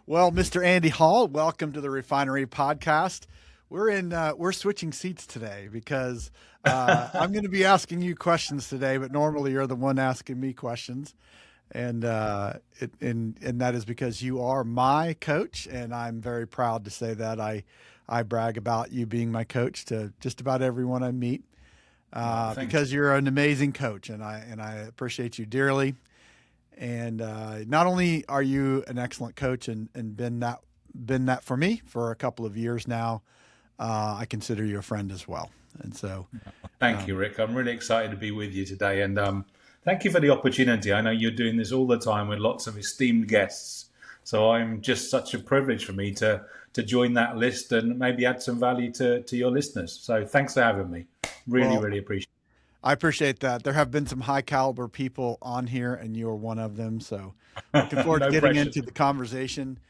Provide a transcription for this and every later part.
Well, Mr. Andy Hall, welcome to the Refinery Podcast. We're switching seats today because I'm going to be asking you questions today, but normally you're the one asking me questions, and that is because you are my coach, and I'm very proud to say that I brag about you being my coach to just about everyone I meet because you're an amazing coach, and I appreciate you dearly. And not only are you an excellent coach and been that for me for a couple of years now, I consider you a friend as well. And so, thank you, Rick. I'm really excited to be with you today, and thank you for the opportunity. I know you're doing this all the time with lots of esteemed guests, so I'm just such a privilege for me to join that list and maybe add some value to your listeners. So thanks for having me. Really appreciate it. I appreciate that. There have been some high caliber people on here, and you're one of them. So looking forward to getting into the conversation.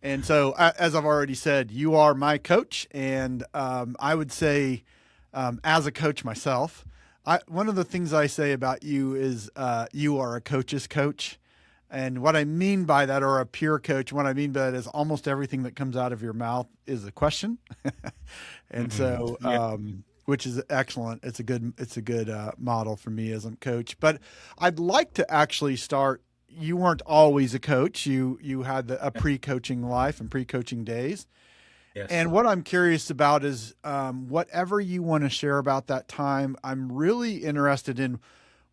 And so, as I've already said, you are my coach. And I would say, as a coach myself, one of the things I say about you is you are a coach's coach. And what I mean by that, or a peer coach, what I mean by that is almost everything that comes out of your mouth is a question. And so, which is excellent. It's a good model for me as a coach. But I'd like to actually start. You weren't always a coach. You had a pre-coaching life and pre-coaching days. Yes. And what I'm curious about is whatever you want to share about that time. I'm really interested in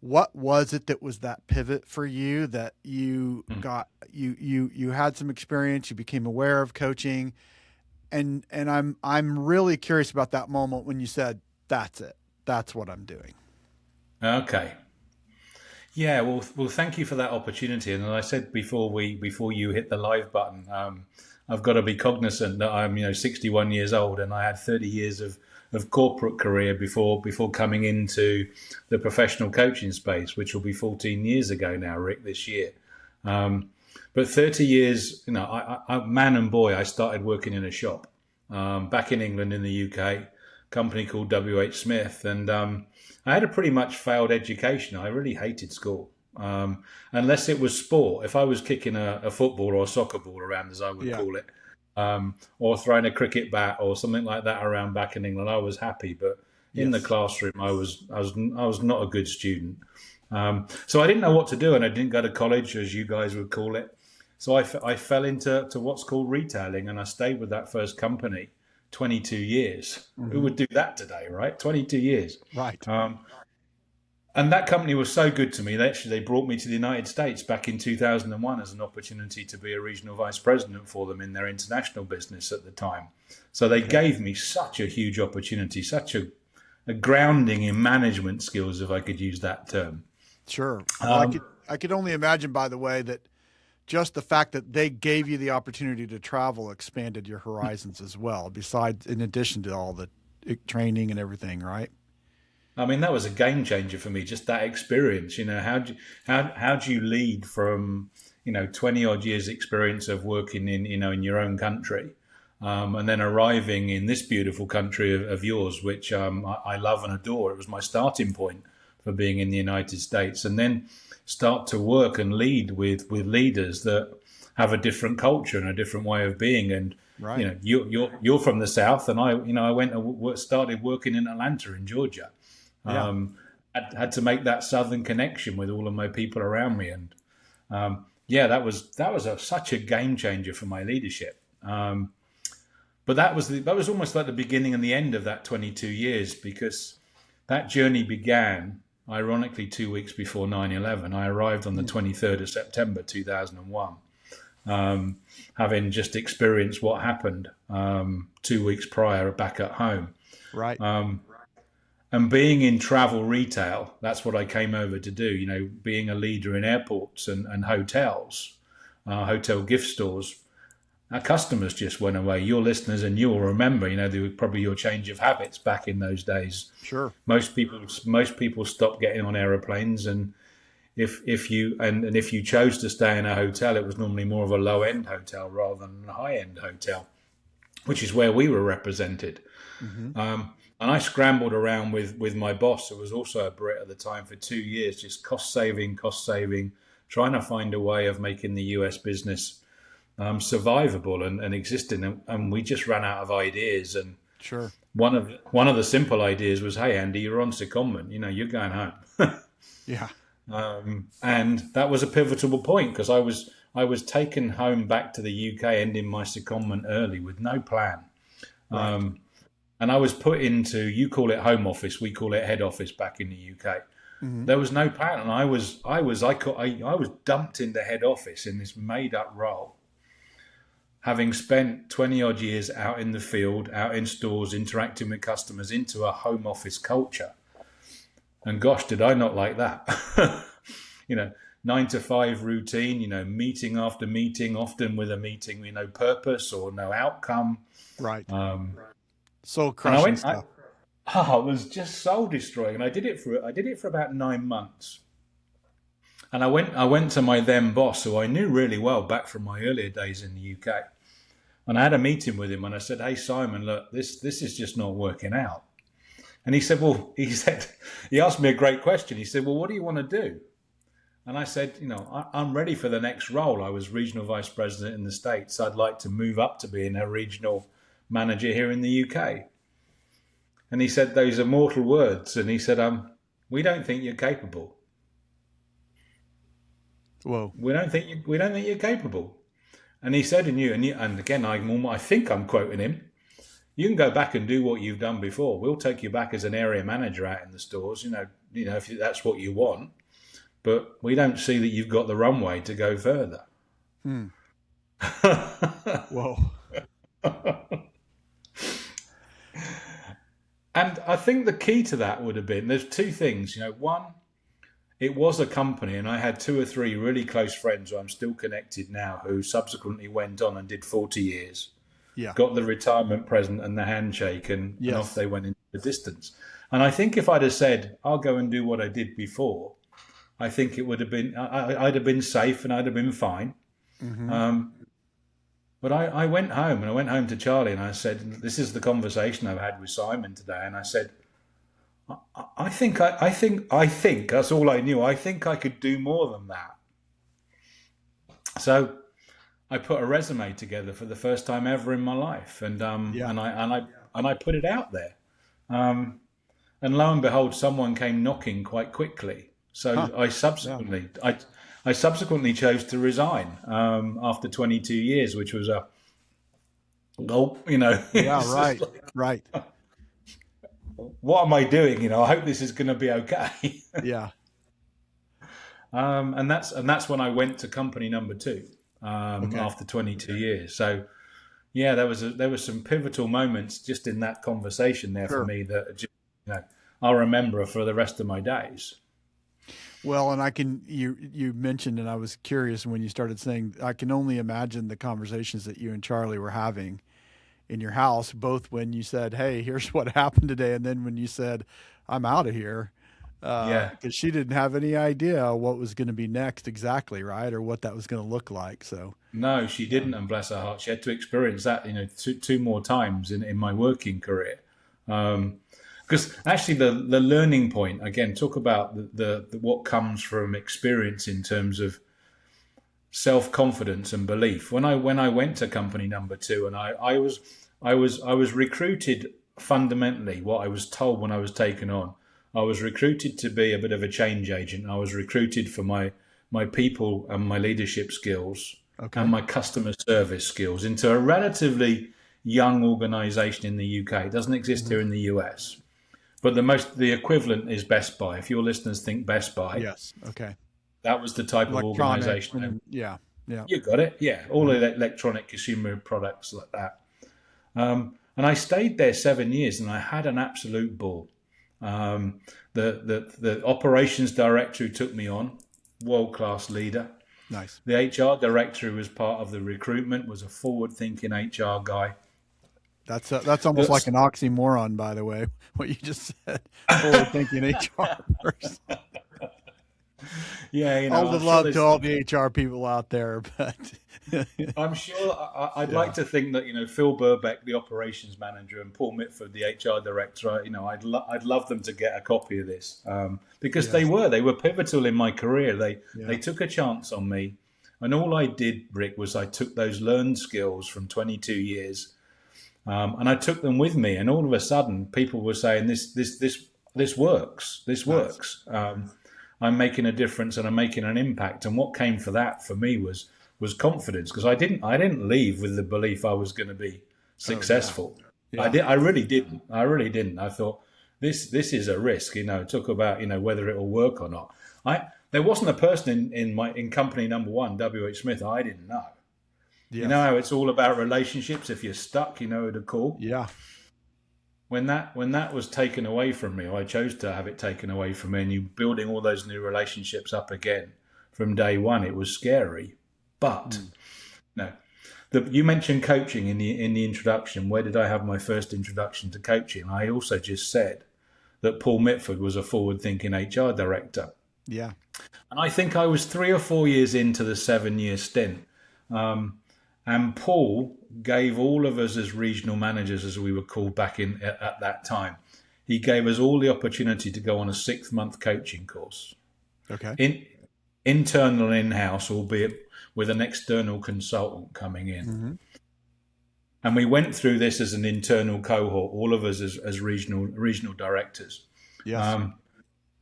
what was it that was that pivot for you that you got. You had some experience. You became aware of coaching. And I'm really curious about that moment when you said, "That's it. That's what I'm doing." Okay. Yeah. Well, thank you for that opportunity. And as I said before you hit the live button, I've got to be cognizant that I'm 61 years old, and I had 30 years of corporate career before coming into the professional coaching space, which will be 14 years ago now, Rick, this year. But 30 years, I man and boy, I started working in a shop back in England, in the UK, company called W.H. Smith. And I had a pretty much failed education. I really hated school, unless it was sport. If I was kicking a football or a soccer ball around, as I would call it, or throwing a cricket bat or something like that around back in England, I was happy. But in the classroom, I was not a good student. So I didn't know what to do, and I didn't go to college, as you guys would call it. So I fell into what's called retailing, and I stayed with that first company 22 years. Who would do that today, right? 22 years. Right. And that company was so good to me. They brought me to the United States back in 2001 as an opportunity to be a regional vice president for them in their international business at the time. So they gave me such a huge opportunity, such a grounding in management skills, if I could use that term. Sure. I could only imagine, by the way, that just the fact that they gave you the opportunity to travel expanded your horizons as well, in addition to all the training and everything, right? I mean, that was a game changer for me, just that experience. How do you lead from 20 odd years experience of working in your own country, and then arriving in this beautiful country of yours, which I love and adore. It was my starting point for being in the United States, and then start to work and lead with leaders that have a different culture and a different way of being. And right. You're from the South, and I went and started working in Atlanta in Georgia. Yeah. Had to make that southern connection with all of my people around me, and that was such a game changer for my leadership. But that was almost like the beginning and the end of that 22 years, because that journey began ironically 2 weeks before 9/11. I arrived on the 23rd of September 2001, having just experienced what happened 2 weeks prior back at home. Right. And being in travel retail, that's what I came over to do, being a leader in airports and hotels, hotel gift stores. Our customers just went away. Your listeners and you will remember, there was probably your change of habits back in those days. Sure. Most people stopped getting on aeroplanes, and if you chose to stay in a hotel, it was normally more of a low end hotel rather than a high end hotel, which is where we were represented. Mm-hmm. And I scrambled around with my boss, who was also a Brit at the time, for 2 years, just cost saving, trying to find a way of making the US business survivable and existing, and we just ran out of ideas. And Sure. one of the simple ideas was, "Hey, Andy, you're on secondment. You're going home." Yeah. And that was a pivotal point because I was taken home back to the UK, ending my secondment early with no plan. Right. And I was put into, you call it home office, we call it head office back in the UK. Mm-hmm. There was no plan, and I was dumped into head office in this made up role, having spent 20 odd years out in the field, out in stores, interacting with customers, into a home office culture. And gosh, did I not like that? 9 to 5 routine, meeting after meeting, often with a meeting with no purpose or no outcome. Right. Soul crushing stuff. It was just soul destroying. And I did it for about 9 months. And I went to my then boss, who I knew really well back from my earlier days in the UK. And I had a meeting with him and I said, "Hey, Simon, look, this is just not working out." And he asked me a great question. He said, "Well, what do you want to do?" And I said, "I'm ready for the next role. I was regional vice president in the States. I'd like to move up to being a regional manager here in the UK." And he said those immortal words. And he said, "We don't think you're capable." Whoa. We don't think you're capable. And he said, and again, I think I'm quoting him, "You can go back and do what you've done before. We'll take you back as an area manager out in the stores, if that's what you want. But we don't see that you've got the runway to go further." Whoa. And I think the key to that would have been, there's two things. One, it was a company, and I had 2 or 3 really close friends who I'm still connected now, who subsequently went on and did 40 years. Yeah. Got the retirement present and the handshake, and off they went into the distance. And I think if I'd have said, "I'll go and do what I did before," I think it would have been, I'd have been safe and I'd have been fine. Mm-hmm. But I went home, and I went home to Charlie, and I said, "This is the conversation I've had with Simon today." And I said, I think that's all I knew. I think I could do more than that. So I put a resume together for the first time ever in my life, and I put it out there. And lo and behold, someone came knocking quite quickly. So I subsequently chose to resign after 22 years, which was Yeah, right. What am I doing? I hope this is going to be okay. Yeah. And that's when I went to company number 2 after 22 years. So yeah, there was some pivotal moments just in that conversation there for me that I'll remember for the rest of my days. Well, and you mentioned, and I was curious when you started saying, I can only imagine the conversations that you and Charlie were having in your house, both when you said, "Hey, here's what happened today," and then when you said, "I'm out of here," because she didn't have any idea what was going to be next exactly, right, or what that was going to look like. So no, she didn't, and bless her heart, she had to experience that, two more times in my working career. Because actually, the learning point, again, talk about the what comes from experience in terms of self-confidence and belief. When I went to company number 2, and I was recruited, fundamentally what I was told when I was taken on, I was recruited to be a bit of a change agent. I was recruited for my people and my leadership skills and my customer service skills into a relatively young organization in the UK. It doesn't exist here in the US. But the equivalent is Best Buy. If your listeners think Best Buy, yes, okay, that was the type of organization. Yeah, you got it. Yeah, all the electronic consumer products like that. And I stayed there 7 years, and I had an absolute ball. The operations director who took me on, world-class leader. Nice. The HR director who was part of the recruitment was a forward-thinking HR guy. That's almost like an oxymoron, by the way, what you just said. Forward-thinking HR person. Yeah, all the love to all the HR people out there, but I'm sure I'd like to think that Phil Burbeck, the operations manager, and Paul Mitford, the HR director, I'd love them to get a copy of this because they were pivotal in my career. They took a chance on me. And all I did, Rick, was I took those learned skills from 22 years, and I took them with me. And all of a sudden, people were saying, "This works. This works. I'm making a difference, and I'm making an impact." And what came for that for me was confidence, because I didn't leave with the belief I was going to be successful. I really didn't. I thought this is a risk. Talk about whether it will work or not. There wasn't a person in company number one, WH Smith, I didn't know. Yes. You know how it's all about relationships. If you're stuck, you know who to call. Yeah. When that was taken away from me, or I chose to have it taken away from me, and you building all those new relationships up again from day one, it was scary. But no, you mentioned coaching in the introduction. Where did I have my first introduction to coaching? I also just said that Paul Mitford was a forward-thinking HR director. Yeah. And I think I was 3 or 4 years into the 7-year stint. And Paul gave all of us as regional managers, as we were called back at that time, he gave us all the opportunity to go on a 6-month coaching course. Okay. Internal and in-house, albeit with an external consultant coming in. Mm-hmm. And we went through this as an internal cohort, all of us as regional directors. Yes.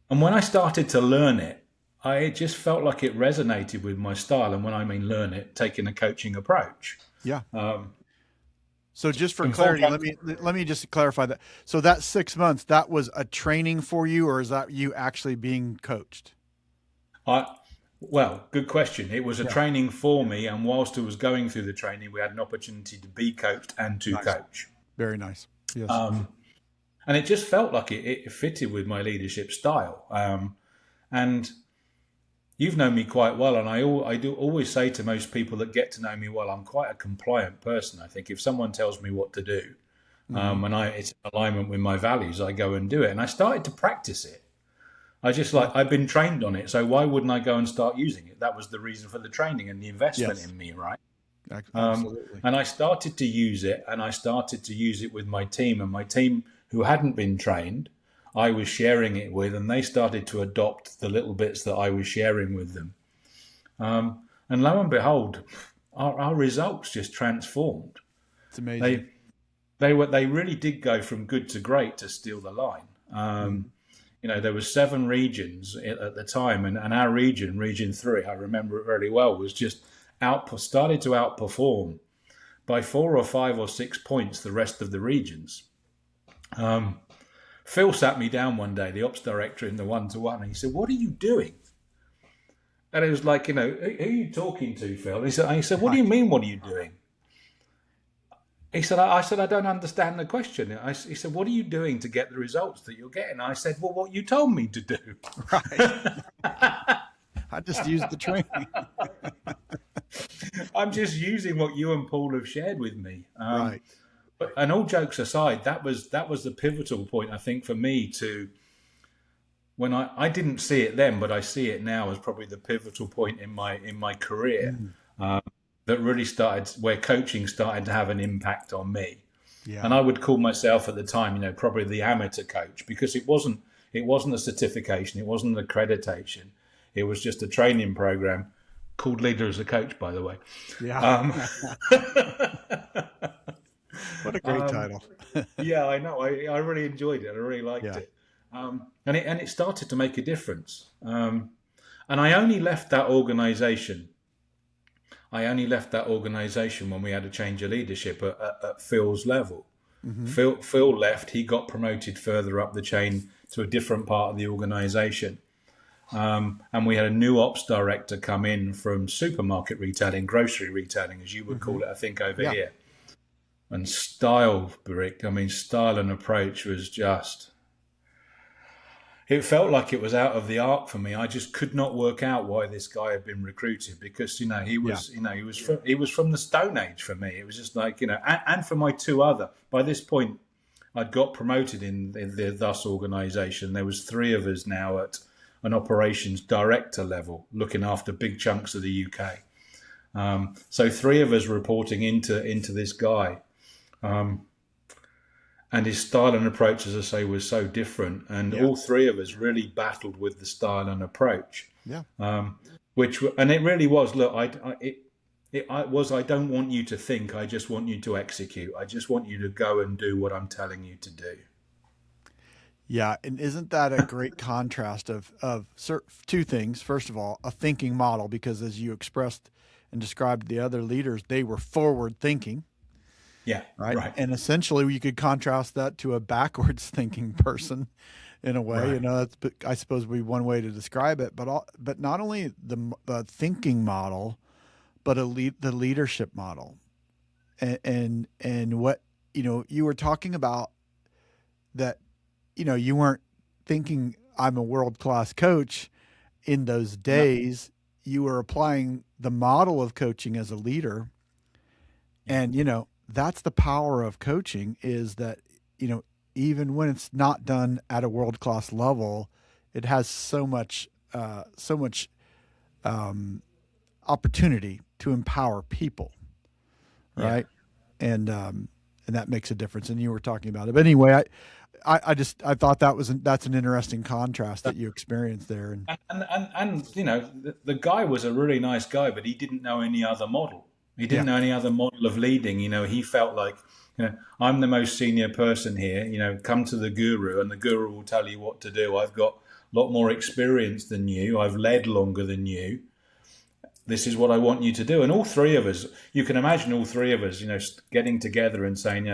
And when I started to learn it, I just felt like it resonated with my style. And when I mean learn it, taking a coaching approach. Yeah. So just for clarity, let me just clarify that. So that 6 months, that was a training for you, or is that you actually being coached? Well, good question. It was a training for me, and whilst I was going through the training, we had an opportunity to be coached and to coach. Very nice. Yes. And it just felt like it fitted with my leadership style. And you've known me quite well, and I do always say to most people that get to know me well, I'm quite a compliant person. I think if someone tells me what to do, and it's in alignment with my values, I go and do it. And I started to practice it. I've been trained on it, so why wouldn't I go and start using it? That was the reason for the training and the investment in me, right? Absolutely. And I started to use it, and I started to use it with my team, and my team who hadn't been trained, I was sharing it with, and they started to adopt the little bits that I was sharing with them. And lo and behold, our results just transformed. It's amazing. They really did go from good to great to steal the line. There were 7 regions at the time, and our region 3, I remember it very well, was just started to outperform by 4 or 5 or 6 points the rest of the regions. Phil sat me down one day, the ops director in the one-to-one, and he said, "What are you doing?" And it was like, who are you talking to, Phil? He said, "What do you mean, what are you doing?" He said, I don't understand the question. He said, "What are you doing to get the results that you're getting?" I said, "Well, what you told me to do." Right. I just used the training. I'm just using what you and Paul have shared with me. Right. And all jokes aside, that was the pivotal point, I think, for me to when I didn't see it then, but I see it now as probably the pivotal point in my career. That really started where coaching started to have an impact on me. Yeah. And I would call myself at the time, probably the amateur coach, because it wasn't a certification, it wasn't an accreditation, it was just a training program called Leader as a Coach, by the way. Yeah. What a great title. Yeah, I know. I really enjoyed it. I really liked it. And it started to make a difference. And I only left that organization. When we had a change of leadership at Phil's level. Mm-hmm. Phil left. He got promoted further up the chain to a different part of the organization. And we had a new ops director come in from supermarket retailing, grocery retailing, as you would call it, I think, over here. And style and approach was just... It felt like it was out of the arc for me. I just could not work out why this guy had been recruited, because he was from the Stone Age for me. It was just like and for my 2 other. By this point, I'd got promoted in the Thus organisation. There was 3 of us now at an operations director level, looking after big chunks of the UK. So 3 of us reporting into this guy. And his style and approach, as I say, was so different. And all 3 of us really battled with the style and approach. Yeah. and it really was. Look, I don't want you to think. I just want you to execute. I just want you to go and do what I'm telling you to do. Yeah, and isn't that a great contrast of two things? First of all, a thinking model, because as you expressed and described the other leaders, they were forward thinking. Yeah, right. And essentially, you could contrast that to a backwards thinking person, in a way. Right. That's, I suppose, would be one way to describe it. But not only the thinking model, but the leadership model, and what you were talking about that. You weren't thinking I'm a world-class coach in those days. No. You were applying the model of coaching as a leader. And, that's the power of coaching, is that, even when it's not done at a world-class level, it has so much opportunity to empower people. Right. Yeah. And that makes a difference. And you were talking about it. But anyway, I thought that's an interesting contrast that you experienced there. And the guy was a really nice guy, but he didn't know any other model. He didn't know any other model of leading. He felt like, I'm the most senior person here. Come to the guru, and the guru will tell you what to do. I've got a lot more experience than you. I've led longer than you. This is what I want you to do. And all three of us, you can imagine all three of us, getting together and saying,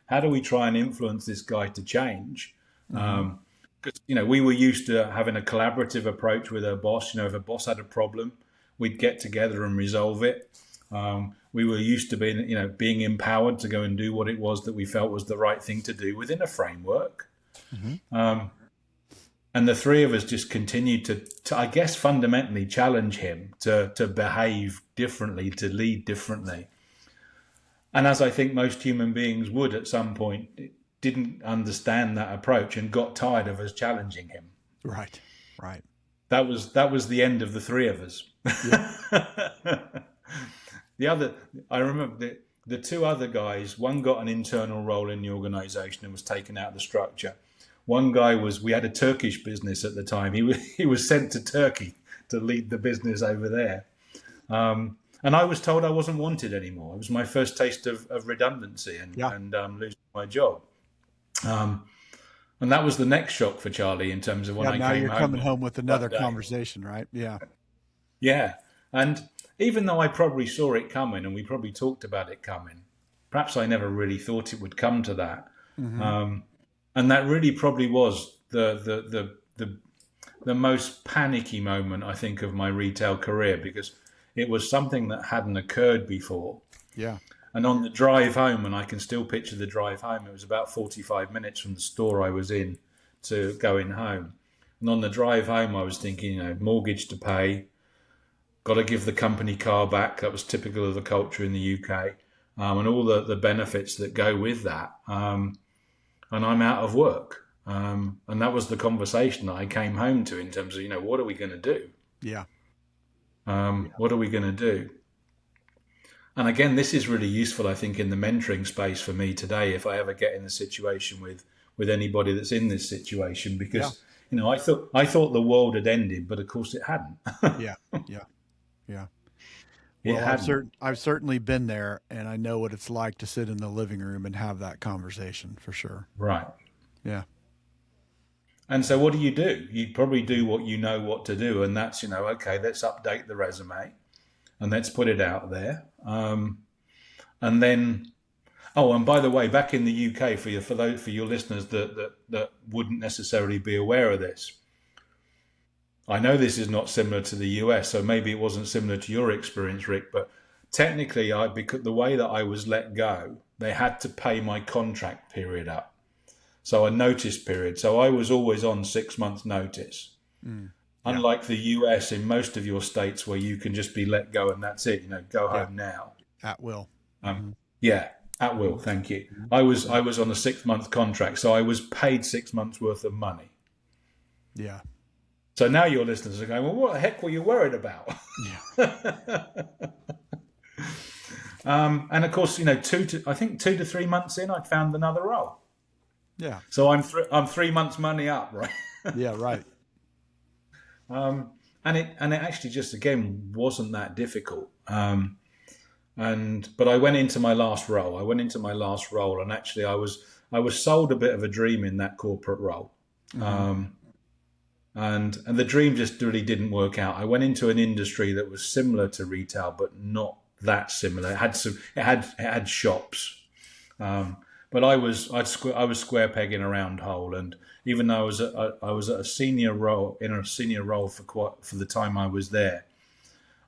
how do we try and influence this guy to change? Because, we were used to having a collaborative approach with our boss. If a boss had a problem, we'd get together and resolve it. We were used to being empowered to go and do what it was that we felt was the right thing to do within a framework. Mm-hmm. And the three of us just continued to, I guess, fundamentally challenge him to behave differently, to lead differently. And as I think most human beings would at some point, didn't understand that approach and got tired of us challenging him. Right. That was the end of the three of us. Yeah. I remember the two other guys, one got an internal role in the organization and was taken out of the structure. One guy we had a Turkish business at the time. He was sent to Turkey to lead the business over there. And I was told I wasn't wanted anymore. It was my first taste of redundancy and losing my job. And that was the next shock for Charlie in terms of when I came home. Now you're coming home with another conversation, right? Yeah. Yeah. And even though I probably saw it coming and we probably talked about it coming, perhaps I never really thought it would come to that. Mm-hmm. And that really probably was the most panicky moment, I think, of my retail career, because it was something that hadn't occurred before. Yeah. And on the drive home, and I can still picture the drive home, it was about 45 minutes from the store I was in to going home. And on the drive home, I was thinking, mortgage to pay, got to give the company car back. That was typical of the culture in the UK, and all the benefits that go with that. And I'm out of work. And that was the conversation that I came home to in terms of, what are we going to do? Yeah. What are we going to do? And again, this is really useful, I think, in the mentoring space for me today, if I ever get in a situation with anybody that's in this situation, because, I thought the world had ended, but of course it hadn't. Yeah. Well, I've certainly been there, and I know what it's like to sit in the living room and have that conversation, for sure. Right. Yeah. And so what do? You probably do what you know what to do, and that's, okay, let's update the resume and let's put it out there. And then, and by the way, back in the UK, for your listeners that wouldn't necessarily be aware of this, I know this is not similar to the US, so maybe it wasn't similar to your experience, Rick, but technically, because the way that I was let go, they had to pay my contract period up. So a notice period. So I was always on 6 months notice. Unlike the US, in most of your states where you can just be let go and that's it, go home now. At will. Yeah, at will. Thank you. I was on a 6 month contract, so I was paid 6 months worth of money. Yeah. So now your listeners are going, well, what the heck were you worried about? Yeah. And of course, 2 to 3 months in, I'd found another role. Yeah. So I'm 3 months money up, right? Yeah, right. And and it actually just again wasn't that difficult. But I went into my last role. And actually I was sold a bit of a dream in that corporate role. And the dream just really didn't work out. I went into an industry that was similar to retail, but not that similar. It had shops, but I was square peg in a round hole. And even though I was at a senior role for the time I was there,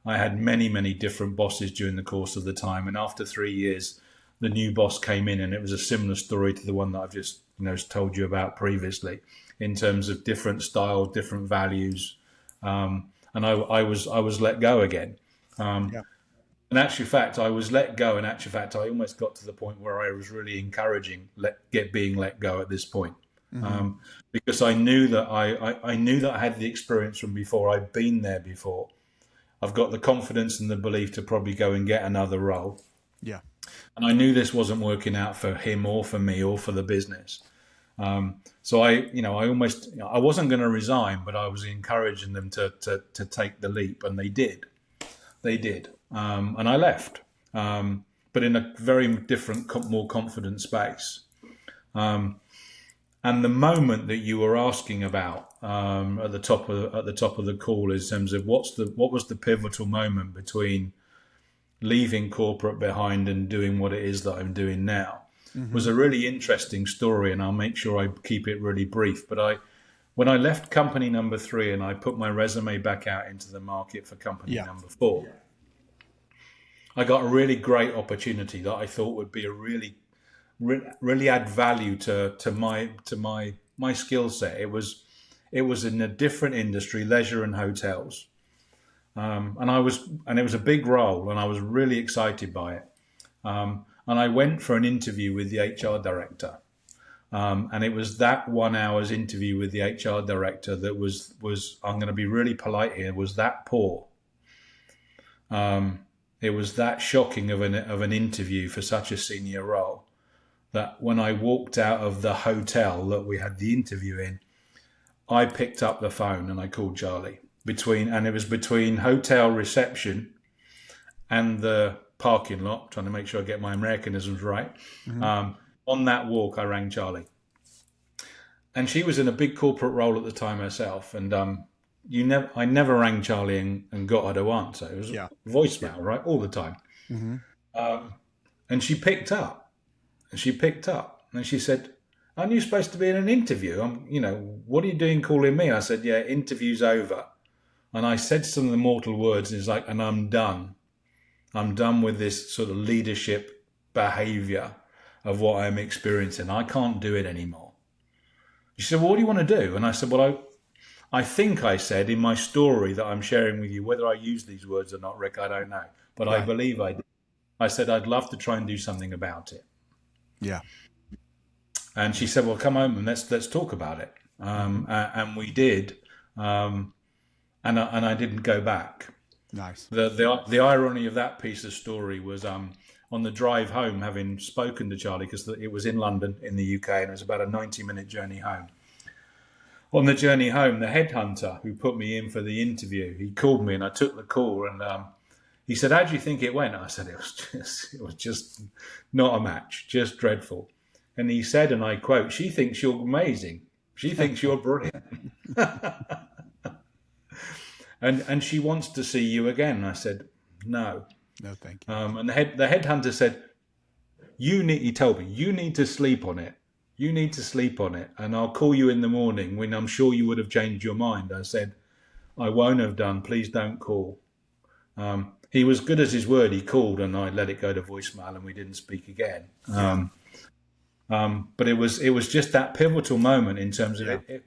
I had many different bosses during the course of the time. And after 3 years, the new boss came in, and it was a similar story to the one that I've just told you about previously, in terms of different styles, different values, and I was let go again. In actual fact, I was let go. In actual fact, I almost got to the point where I was really encouraging being let go at this point, because I knew that I knew that I had the experience from before. I'd been there before. I've got the confidence and the belief to probably go and get another role. Yeah, and I knew this wasn't working out for him or for me or for the business. So I wasn't going to resign, but I was encouraging them to take the leap, and they did. And I left, but in a very different, more confident space. And the moment that you were asking about at the top of the call, in terms of what was the pivotal moment between leaving corporate behind and doing what it is that I'm doing now, was a really interesting story, and I'll make sure I keep it really brief. But when I left company number 3 and I put my resume back out into the market for company number 4, I got a really great opportunity that I thought would be a really add value to my skill set. It was in a different industry, leisure and hotels, and it was a big role, and I was really excited by it. And I went for an interview with the HR director, and it was that 1 hour's interview with the HR director that was I'm going to be really polite here, was that poor. It was that shocking of an interview for such a senior role, that when I walked out of the hotel that we had the interview in, I picked up the phone and I called Charlie. It was between hotel reception and the parking lot, trying to make sure I get my Americanisms right. On that walk, I rang Charlie. And she was in a big corporate role at the time herself. And I never rang Charlie and got her to answer. It was voicemail, right, all the time. And she picked up. And she said, "Aren't you supposed to be in an interview? What are you doing calling me?" I said, "Yeah, interview's over." And I said some of the mortal words, and it's like, "And I'm done. I'm done with this sort of leadership behavior of what I'm experiencing. I can't do it anymore." She said, "Well, what do you want to do?" And I said, "Well, I think I said in my story that I'm sharing with you, whether I use these words or not, Rick, I don't know. But I believe I did. I said, I'd love to try and do something about it." Yeah. And she said, "Well, come home and let's talk about it." And we did. And I didn't go back. Nice. The irony of that piece of story was on the drive home, having spoken to Charlie, because it was in London in the UK, and it was about a 90-minute journey home. On the journey home, the headhunter who put me in for the interview, he called me, and I took the call, and he said, "How do you think it went?" I said, it was just not a match, just dreadful. And he said, and I quote, "She thinks you're amazing. She thinks you're brilliant." And she wants to see you again. I said, "No, thank you." And the headhunter said, he told me, "You need to sleep on it. You need to sleep on it. And I'll call you in the morning when I'm sure you would have changed your mind." I said, "I won't have done. Please don't call." He was good as his word. He called, and I let it go to voicemail, and we didn't speak again. But it was just that pivotal moment in terms of it.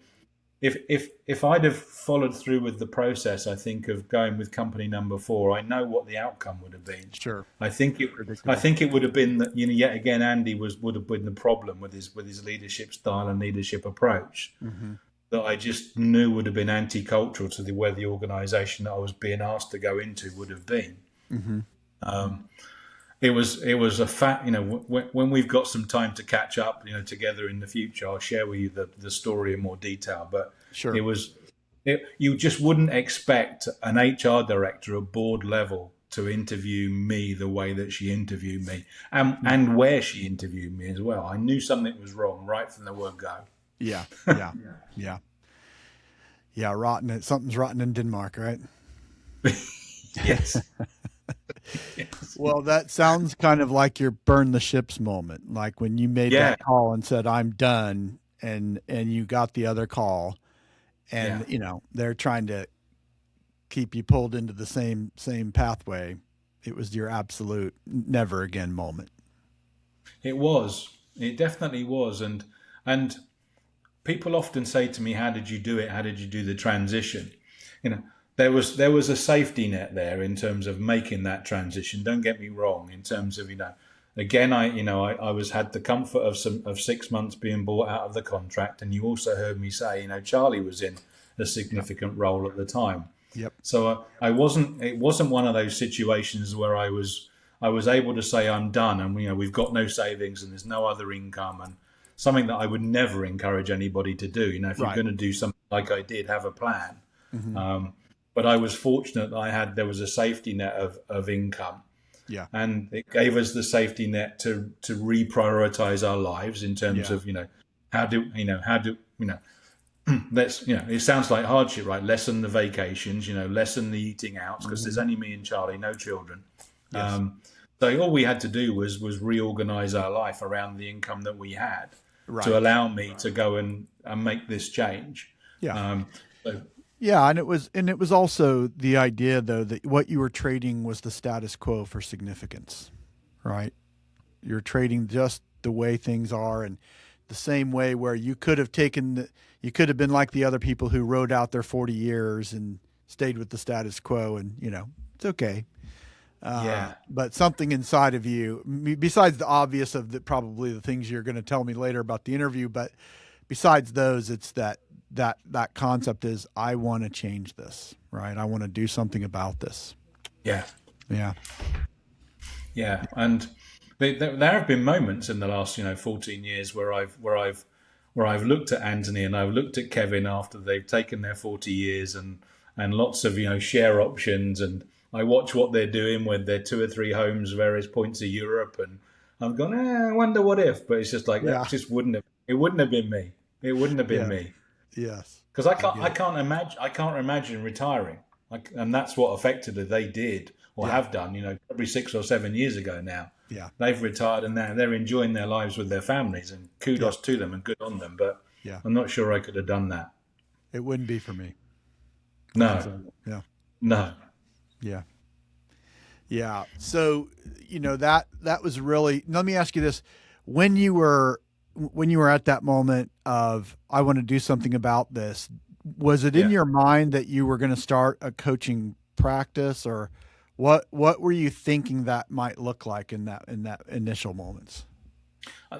If I'd have followed through with the process, I think, of going with company number 4, I know what the outcome would have been. Sure. I think it would have been that, yet again, Andy would have been the problem with his leadership style and leadership approach, that I just knew would have been anti-cultural to where the organisation that I was being asked to go into would have been. It was a fact. When we've got some time to catch up, together in the future, I'll share with you the story in more detail. But sure. You just wouldn't expect an HR director at board level to interview me the way that she interviewed me, and where she interviewed me as well. I knew something was wrong right from the word go. Yeah. Rotten. Something's rotten in Denmark, right? Yes. Yes. Well, that sounds kind of like your burn the ships moment, like when you made that call and said, I'm done. And you got the other call, and they're trying to keep you pulled into the same pathway. It was your absolute never again moment. It definitely was. And people often say to me, how did you do it? How did you do the transition? There was a safety net there in terms of making that transition. Don't get me wrong, in terms of, again, I had the comfort of 6 months being bought out of the contract. And you also heard me say, Charlie was in a significant role at the time. Yep. So it wasn't one of those situations where I was able to say I'm done and we've got no savings and there's no other income, and something that I would never encourage anybody to do. If you're going to do something like I did, have a plan. Mm-hmm. But I was fortunate that there was a safety net of income. Yeah. And it gave us the safety net to reprioritize our lives in terms of, how do let's, it sounds like hardship, right? Lessen the vacations, lessen the eating out, because there's only me and Charlie, no children. Yes. So all we had to do was reorganize our life around the income that we had to allow me to go and make this change. Yeah. And it was also the idea, though, that what you were trading was the status quo for significance, right? You're trading just the way things are, and the same way where you could have been like the other people who rode out their 40 years and stayed with the status quo, and it's okay. But something inside of you, besides the obvious of probably the things you're going to tell me later about the interview, but besides those, it's that concept is, I want to change this, right? I want to do something about this. Yeah. And there have been moments in the last 14 years where I've looked at Anthony and I've looked at Kevin after they've taken their 40 years and lots of share options, and I watch what they're doing with their 2 or 3 homes, various points of Europe, and I've gone, I wonder what if. But it's just like that just wouldn't have been me. It wouldn't have been me. Yes, because I can't imagine retiring. And that's what effectively they did or have done. Probably 6 or 7 years ago now. Yeah, they've retired and now they're enjoying their lives with their families, and kudos to them and good on them. But I'm not sure I could have done that. It wouldn't be for me. No. No. Yeah. So, that was really, let me ask you this. When you were at that moment of, I want to do something about this, was it in your mind that you were going to start a coaching practice, or what were you thinking that might look like in that initial moments?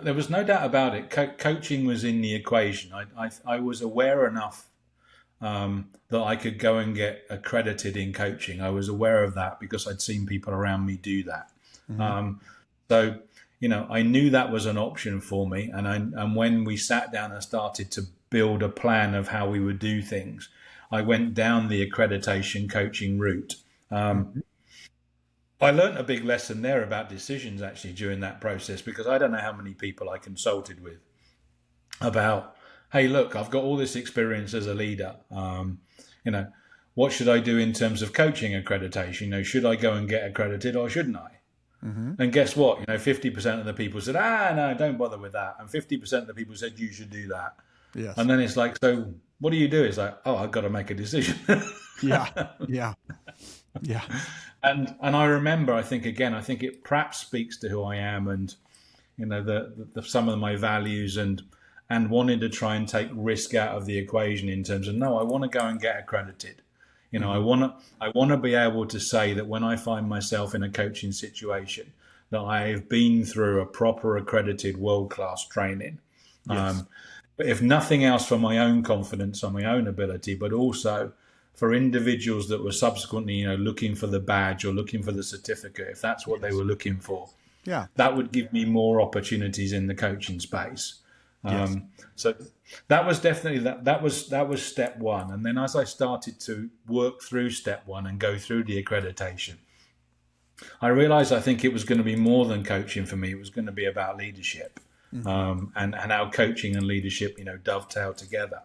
There was no doubt about it. Coaching was in the equation. I was aware enough that I could go and get accredited in coaching. I was aware of that because I'd seen people around me do that. Mm-hmm. So, I knew that was an option for me. And when we sat down and started to build a plan of how we would do things, I went down the accreditation coaching route. I learned a big lesson there about decisions actually during that process, because I don't know how many people I consulted with about, hey, look, I've got all this experience as a leader. What should I do in terms of coaching accreditation? Should I go and get accredited or shouldn't I? Mm-hmm. And guess what? 50% of the people said, no, don't bother with that. And 50% of the people said, you should do that. Yes. And then it's like, so what do you do? It's like, I've got to make a decision. Yeah. And I remember, I think it perhaps speaks to who I am and, the some of my values and wanted to try and take risk out of the equation in terms of, no, I want to go and get accredited. I want to be able to say that when I find myself in a coaching situation, that I have been through a proper accredited world-class training. Yes. But if nothing else, for my own confidence on my own ability, but also for individuals that were subsequently, looking for the badge or looking for the certificate, if that's what they were looking for, that would give me more opportunities in the coaching space. Yes. So that was definitely that was step one. And then as I started to work through step one and go through the accreditation, I realized I think it was going to be more than coaching for me. It was going to be about leadership, and how coaching and leadership, dovetail together.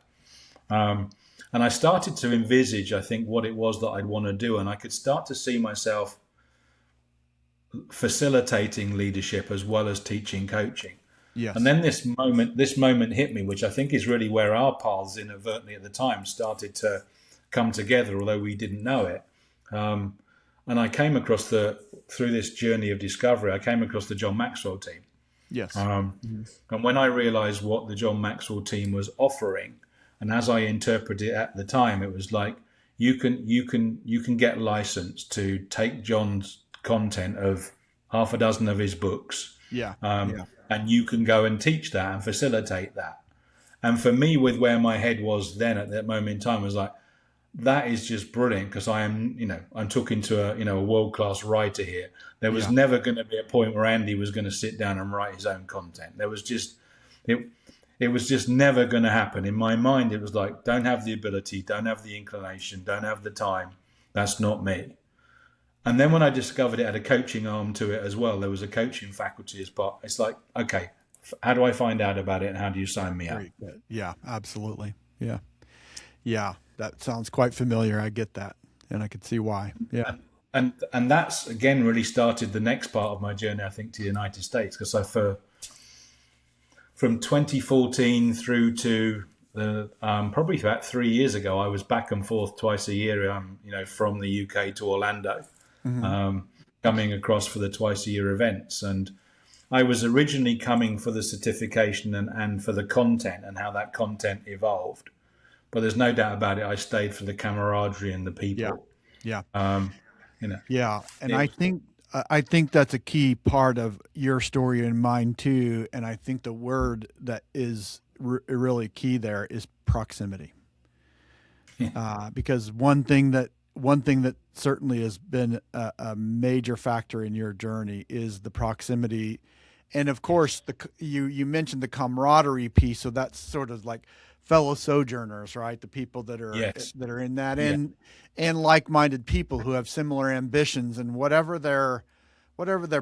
And I started to envisage, I think, what it was that I'd want to do. And I could start to see myself facilitating leadership as well as teaching coaching. Yes. And then this moment hit me, which I think is really where our paths inadvertently at the time started to come together, although we didn't know it. And I came across through this journey of discovery, I came across the John Maxwell team. Yes. And when I realized what the John Maxwell team was offering, and as I interpreted it at the time, it was like, you can get licensed to take John's content of half a dozen of his books. And you can go and teach that and facilitate that. And for me, with where my head was then at that moment in time, I was like, that is just brilliant, because I'm talking to a world-class writer here. There was never going to be a point where Andy was going to sit down and write his own content. There was just, it was just never going to happen. In my mind, it was like, don't have the ability, don't have the inclination, don't have the time. That's not me. And then when I discovered it had a coaching arm to it as well, there was a coaching faculty as part. It's like, okay, how do I find out about it, and how do you sign me up? Yeah, absolutely. Yeah. That sounds quite familiar. I get that, and I could see why. Yeah. And that's, again, really started the next part of my journey, I think, to the United States, because from 2014 through to probably about 3 years ago, I was back and forth twice a year, from the UK to Orlando, coming across for the twice a year events. And I was originally coming for the certification and for the content and how that content evolved. But there's no doubt about it, I stayed for the camaraderie and the people. Yeah. Yeah. And I think that's a key part of your story and mine too. And I think the word that is really key there is proximity. Because one thing that certainly has been a major factor in your journey is the proximity. And of course, you mentioned the camaraderie piece. So that's sort of like fellow sojourners, right? The people that are in that, and like-minded people who have similar ambitions, and whatever their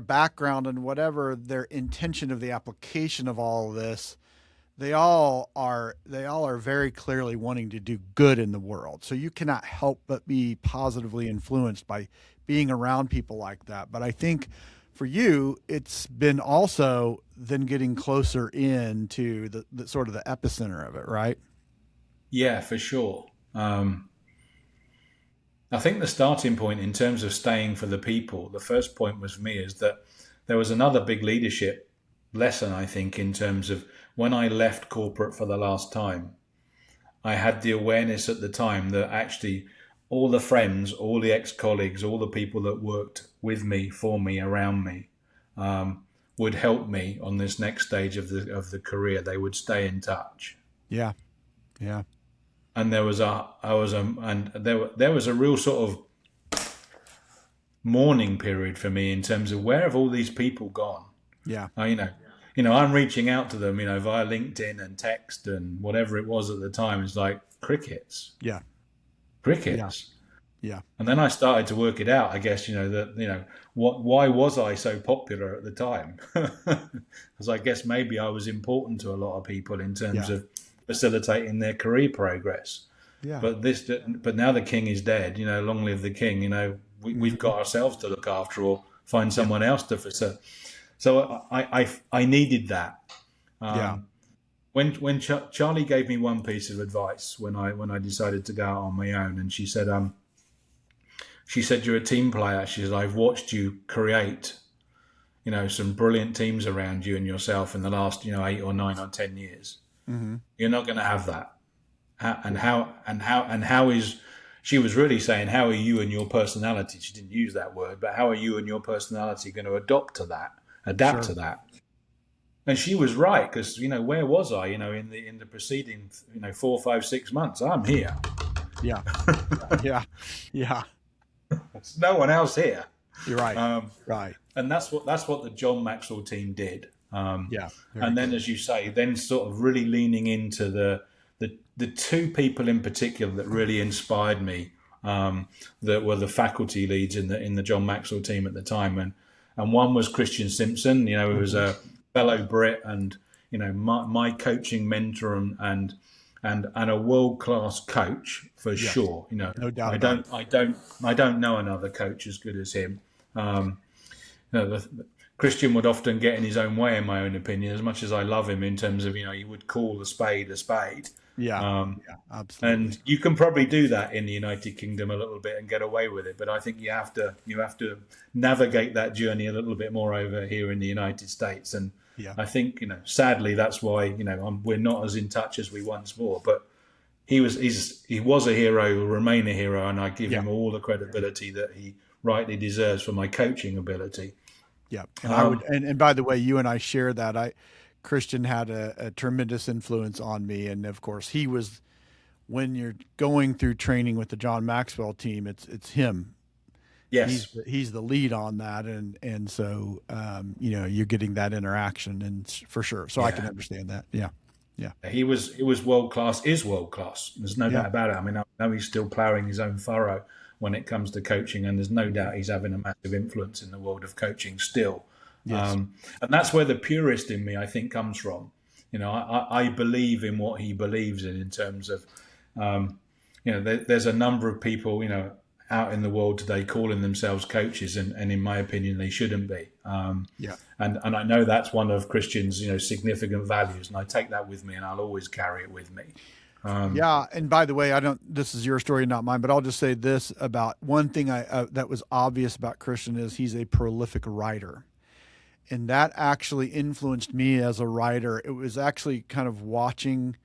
background and whatever their intention of the application of all of this, they all are very clearly wanting to do good in the world. So you cannot help but be positively influenced by being around people like that. But I think for you, it's been also then getting closer into the sort of the epicenter of it, right? Yeah, for sure. I think the starting point in terms of staying for the people, the first point was for me is that there was another big leadership lesson, I think, in terms of when I left corporate for the last time, I had the awareness at the time that actually all the friends, all the ex-colleagues, all the people that worked with me, for me, around me, would help me on this next stage of the career. They would stay in touch. Yeah. And there was a real sort of mourning period for me in terms of where have all these people gone? Yeah. I'm reaching out to them, via LinkedIn and text and whatever it was at the time. It's like crickets. Yeah. Crickets. Yeah. And then I started to work it out, I guess, why was I so popular at the time? Because I guess maybe I was important to a lot of people in terms of facilitating their career progress. Yeah. But now the king is dead, long live the king, we've got ourselves to look after or find someone else to facilitate. So I needed that. When Charlie gave me one piece of advice when I decided to go out on my own, and she said, you're a team player. She said, I've watched you create, some brilliant teams around you and yourself in the last, 8 or 9 or 10 years. Mm-hmm. You're not going to have that. How is, she was really saying, how are you and your personality? She didn't use that word, but how are you and your personality going to adapt to that? And she was right, because where was I? In the preceding 4, 5, 6 months, I'm here. Yeah. There's no one else here. You're right. Right. And that's what the John Maxwell team did. Yeah. And then, as you say, then sort of really leaning into the two people in particular that really inspired me, that were the faculty leads in the John Maxwell team at the time, and one was Christian Simpson, who was a fellow Brit and my coaching mentor and a world class coach for sure. No doubt. I don't know another coach as good as him. Christian would often get in his own way, in my own opinion, as much as I love him in terms of, he would call a spade a spade. Yeah, absolutely. And you can probably do that in the United Kingdom a little bit and get away with it. But I think you have to navigate that journey a little bit more over here in the United States. And I think, sadly, that's why, we're not as in touch as we once were. But he was a hero, will remain a hero. And I give him all the credibility that he rightly deserves for my coaching ability. Yeah. And and by the way, you and I share that. Christian had a tremendous influence on me. And of course he was, when you're going through training with the John Maxwell team, it's him. Yes. He's the lead on that. And so, you're getting that interaction and for sure. So I can understand that. Yeah. Yeah. He was world class, is world class. There's no doubt about it. I mean, I know he's still plowing his own furrow when it comes to coaching, and there's no doubt he's having a massive influence in the world of coaching still. Yes. And that's where the purist in me, I think, comes from. I believe in what he believes in terms of, there's a number of people, out in the world today calling themselves coaches, and in my opinion, they shouldn't be. And I know that's one of Christian's, significant values, and I take that with me, and I'll always carry it with me. And by the way, this is your story, not mine, but I'll just say this about one thing that was obvious about Christian is he's a prolific writer. And that actually influenced me as a writer. It was actually kind of watching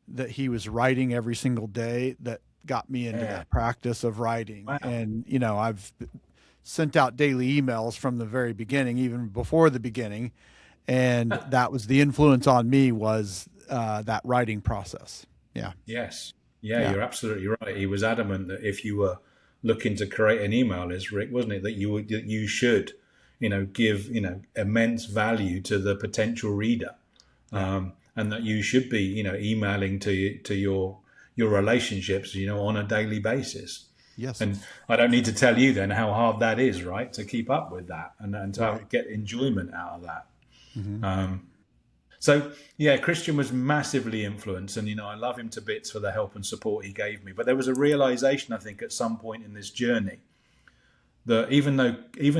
that he was writing every single day that got me into that practice of writing. Wow. And, I've sent out daily emails from the very beginning, even before the beginning. And that was the influence on me was that writing process. Yeah. Yes. Yeah, you're absolutely right. He was adamant that if you were looking to create an email list, Rick, wasn't it, that you should, give, immense value to the potential reader, and that you should be, emailing to your relationships, on a daily basis. Yes. And I don't need to tell you then how hard that is, right, to keep up with that and to get enjoyment out of that. Mm-hmm. So, Christian was massively influenced, and, I love him to bits for the help and support he gave me. But there was a realization, I think, at some point in this journey that even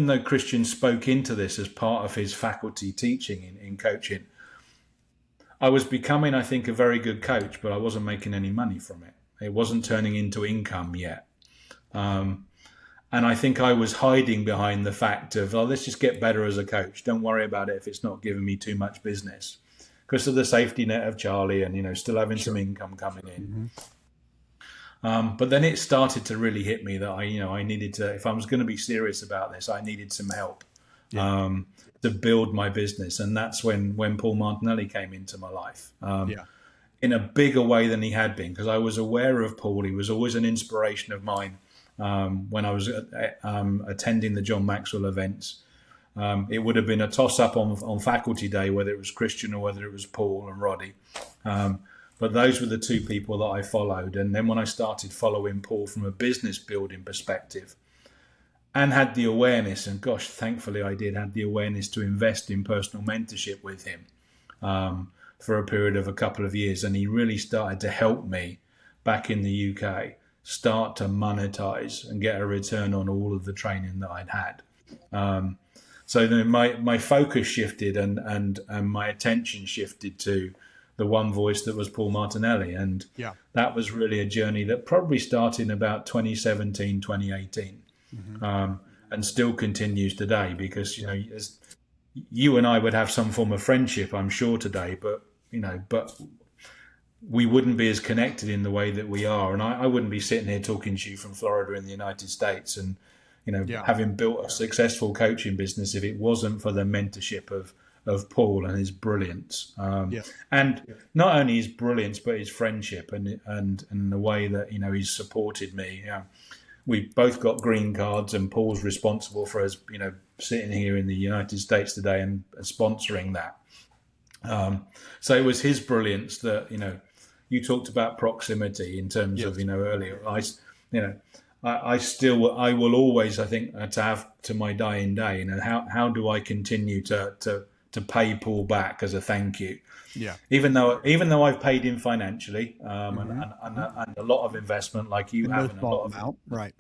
though Christian spoke into this as part of his faculty teaching in coaching, I was becoming, I think, a very good coach, but I wasn't making any money from it. It wasn't turning into income yet. And I think I was hiding behind the fact of, let's just get better as a coach. Don't worry about it if it's not giving me too much business. Because of the safety net of Charlie and, still having some income coming in. Mm-hmm. But then it started to really hit me that I needed to, if I was going to be serious about this, I needed some help to build my business. And that's when Paul Martinelli came into my life in a bigger way than he had been, because I was aware of Paul. He was always an inspiration of mine when I was attending the John Maxwell events. It would have been a toss-up on faculty day, whether it was Christian or whether it was Paul and Roddy. But those were the two people that I followed. And then when I started following Paul from a business building perspective and had the awareness, and gosh, thankfully I did have the awareness to invest in personal mentorship with him for a period of a couple of years. And he really started to help me back in the UK start to monetize and get a return on all of the training that I'd had. So then my focus shifted and my attention shifted to the one voice that was Paul Martinelli. And that was really a journey that probably started in about 2017, 2018, and still continues today because, as you and I would have some form of friendship, I'm sure today, but we wouldn't be as connected in the way that we are. And I wouldn't be sitting here talking to you from Florida in the United States and, having built a successful coaching business if it wasn't for the mentorship of Paul and his brilliance. And not only his brilliance, but his friendship and the way that, he's supported me. We both got green cards and Paul's responsible for us, sitting here in the United States today and sponsoring that. So it was his brilliance that, you talked about proximity in terms of, earlier. I will always, I think, to have to my dying day, how do I continue to pay Paul back as a thank you? Yeah. Even though I've paid him financially, and a lot of investment like you have, and a lot of amount, right.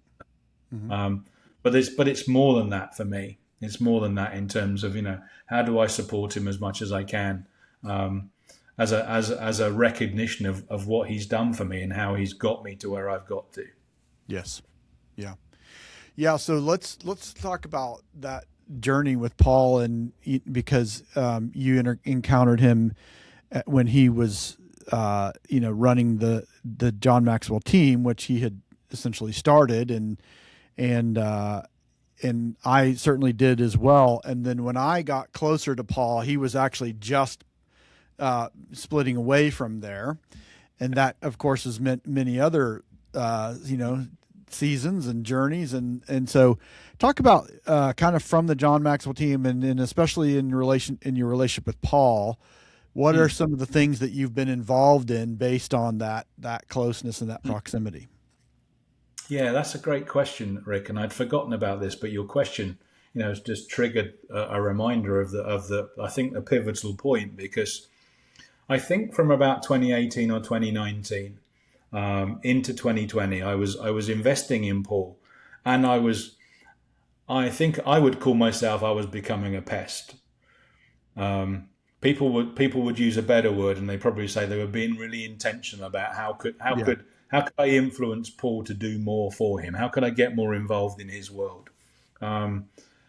But it's more than that for me. It's more than that in terms of, how do I support him as much as I can, as a recognition of what he's done for me and how he's got me to where I've got to. Yes. Yeah. Yeah. So let's talk about that journey with Paul, and because you encountered him when he was running the John Maxwell team, which he had essentially started, and I certainly did as well. And then when I got closer to Paul, he was actually just splitting away from there, and that of course has meant many other seasons and journeys, and so talk about kind of from the John Maxwell team, and especially in your relationship with Paul, what are some of the things that you've been involved in based on that closeness and that proximity? Yeah, that's a great question, Rick, and I'd forgotten about this, but your question, has just triggered a reminder of the I think a pivotal point, because I think from about 2018 or 2019 into 2020, I was investing in Paul, and I think I would call myself, I was becoming a pest. People would use a better word, and they probably say they were being really intentional about how could I influence Paul to do more for him? How could I get more involved in his world? And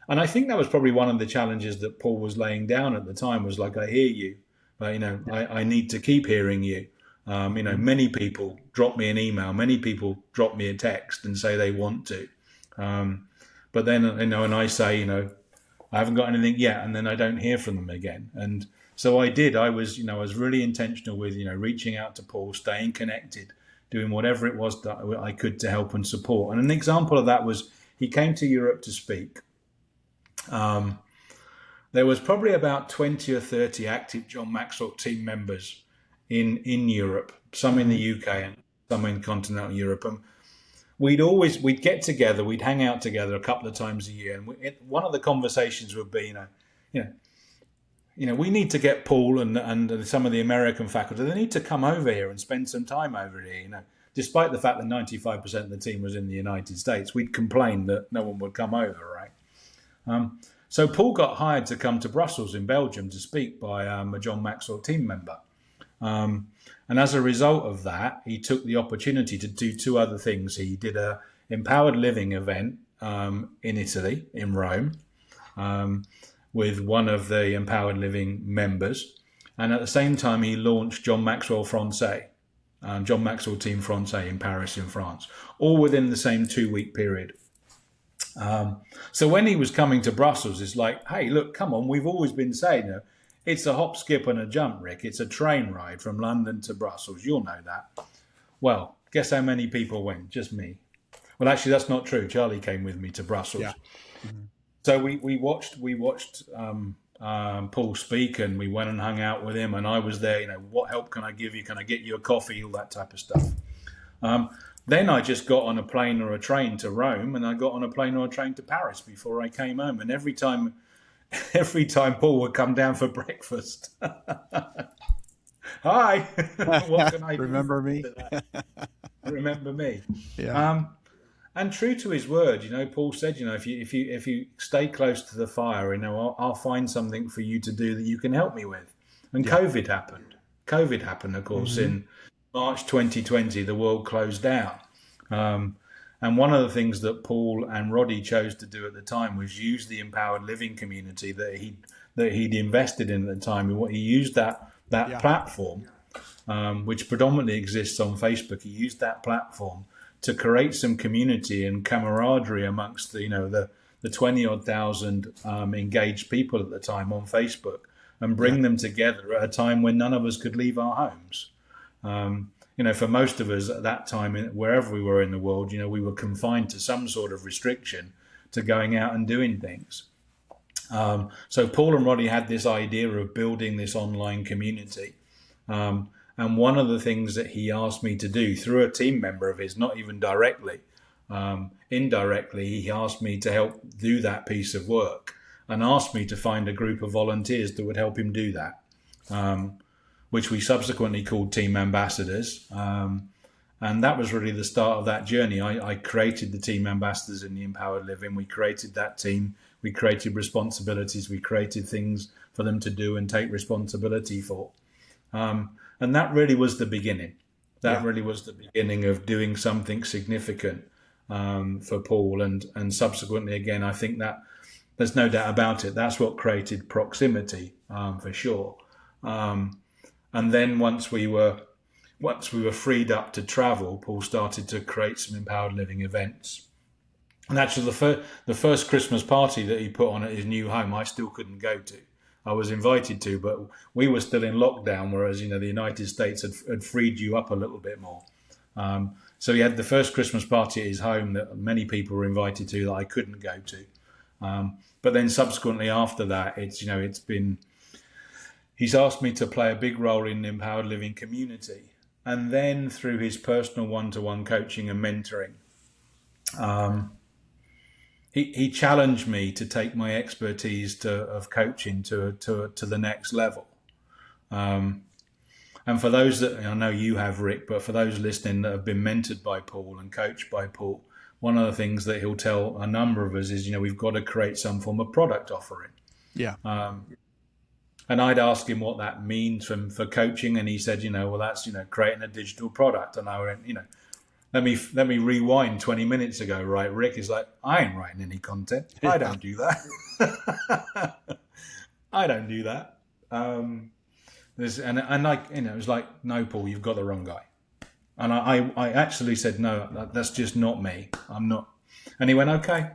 I think that was probably one of the challenges that Paul was laying down at the time, was like, I hear you, but I need to keep hearing you. Many people drop me an email, many people drop me a text and say they want to. But then, and I say, I haven't got anything yet, and then I don't hear from them again. And so I did. I was really intentional with, reaching out to Paul, staying connected, doing whatever it was that I could to help and support. And an example of that was he came to Europe to speak. There was probably about 20 or 30 active John Maxwell team members in Europe, some in the UK and some in continental Europe. And we'd get together, we'd hang out together a couple of times a year. And one of the conversations would be, we need to get Paul and some of the American faculty, they need to come over here and spend some time over here. Despite the fact that 95% of the team was in the United States, we'd complain that no one would come over, right? So Paul got hired to come to Brussels in Belgium to speak by a John Maxwell team member. And as a result of that, he took the opportunity to do two other things. He did a empowered living event in Italy, in Rome, with one of the empowered living members. And at the same time, he launched John Maxwell Francais, John Maxwell Team Francais in Paris, in France, all within the same 2-week period. So when he was coming to Brussels, it's like, hey, look, come on, we've always been saying, it's a hop, skip and a jump, Rick. It's a train ride from London to Brussels. You'll know that. Well, guess how many people went? Just me. Well, actually, that's not true. Charlie came with me to Brussels. Yeah. Mm-hmm. So we watched Paul speak, and we went and hung out with him, and I was there. What help can I give you? Can I get you a coffee? All that type of stuff. Then I just got on a plane or a train to Rome, and I got on a plane or a train to Paris before I came home. And every time Paul would come down for breakfast, hi, what can I do? Remember me? Remember me? Yeah. And true to his word, Paul said, if you stay close to the fire, I'll find something for you to do that you can help me with. And yeah. COVID happened, of course, in March 2020. The world closed down. And one of the things that Paul and Roddy chose to do at the time was use the empowered living community that he'd invested in at the time. He used that platform, which predominantly exists on Facebook. He used that platform to create some community and camaraderie amongst the 20-odd thousand engaged people at the time on Facebook, and bring them together at a time when none of us could leave our homes. For most of us at that time, wherever we were in the world, we were confined to some sort of restriction to going out and doing things. So Paul and Roddy had this idea of building this online community. And one of the things that he asked me to do through a team member of his, not even directly, indirectly, he asked me to help do that piece of work and asked me to find a group of volunteers that would help him do that, which we subsequently called Team Ambassadors. And that was really the start of that journey. I created the Team Ambassadors in the Empowered Living. We created that team. We created responsibilities. We created things for them to do and take responsibility for. And that really was the beginning. That really was the beginning of doing something significant for Paul. And subsequently, again, I think that there's no doubt about it. That's what created proximity, for sure. And then once we were freed up to travel, Paul started to create some Empowered Living events. And actually, the first Christmas party that he put on at his new home, I still couldn't go to. I was invited to, but we were still in lockdown, whereas, the United States had freed you up a little bit more. So he had the first Christmas party at his home that many people were invited to that I couldn't go to. But then subsequently after that, he's asked me to play a big role in the Empowered Living community. And then through his personal one-to-one coaching and mentoring, he challenged me to take my expertise of coaching to the next level. And for those that, I know you have, Rick, but for those listening that have been mentored by Paul and coached by Paul, one of the things that he'll tell a number of us is, we've got to create some form of product offering. Yeah. And I'd ask him what that means for coaching, and he said, well, that's, creating a digital product. And I went, let me rewind 20 minutes ago, right? Rick is like, I ain't writing any content. I don't do that. I don't do that. And like, it was like, no, Paul, you've got the wrong guy. And I actually said, no, that's just not me. I'm not. And he went, okay,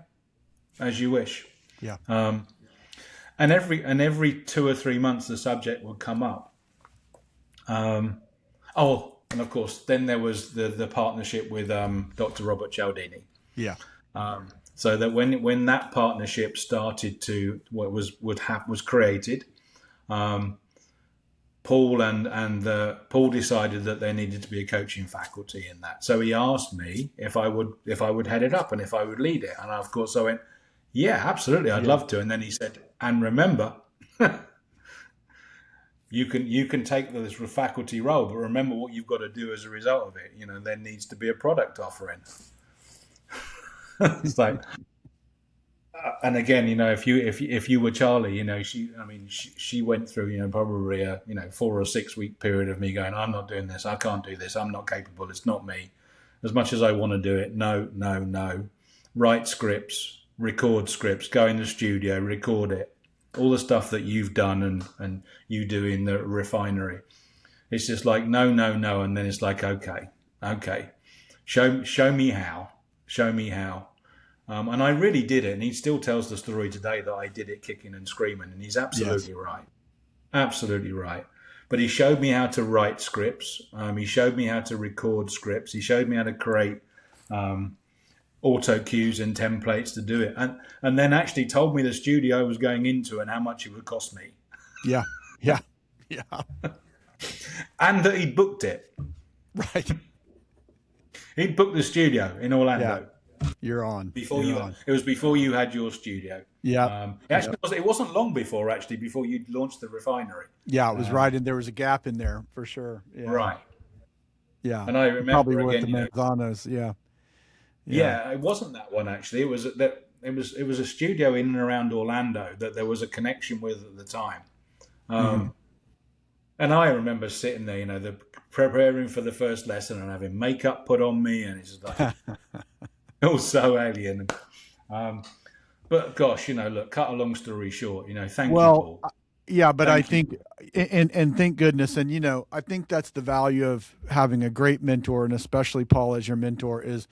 as you wish. Yeah. And every 2 or 3 months, the subject would come up. And of course, then there was the partnership with Dr. Robert Cialdini. Yeah. So that when that partnership started to was created, Paul Paul decided that there needed to be a coaching faculty in that. So he asked me if I would head it up and if I would lead it. And of course I went, yeah, absolutely, I'd love to. And then he said, and remember, you can take this faculty role, but remember what you've got to do as a result of it. There needs to be a product offering. It's like, and again, if you were Charlie, she went through, probably a 4 or 6 week period of me going, I'm not doing this, I can't do this, I'm not capable, it's not me. As much as I want to do it, no. Write scripts, record scripts, go in the studio, record it. All the stuff that you've done and you do in the refinery. It's just like, no. And then it's like, okay. Show me how. And I really did it. And he still tells the story today that I did it kicking and screaming. And he's absolutely right. Absolutely right. But he showed me how to write scripts. He showed me how to record scripts. He showed me how to create auto cues and templates to do it, and then actually told me the studio I was going into and how much it would cost me. Yeah. And that he'd booked it. Right. He'd booked the studio in Orlando. Yeah. You're on. It was before you had your studio. Yeah. It wasn't long before you launched the refinery. Yeah, it was right, and there was a gap in there for sure. Yeah. Right. Yeah. And I remember probably again, with the Manzanos. Yeah, it wasn't that one actually. It was a studio in and around Orlando that there was a connection with at the time. And I remember sitting there, preparing for the first lesson and having makeup put on me, and it's like it was so alien. But gosh, look, cut a long story short, thank you, Paul. Yeah, but I think, and thank goodness, and I think that's the value of having a great mentor, and especially Paul as your mentor, is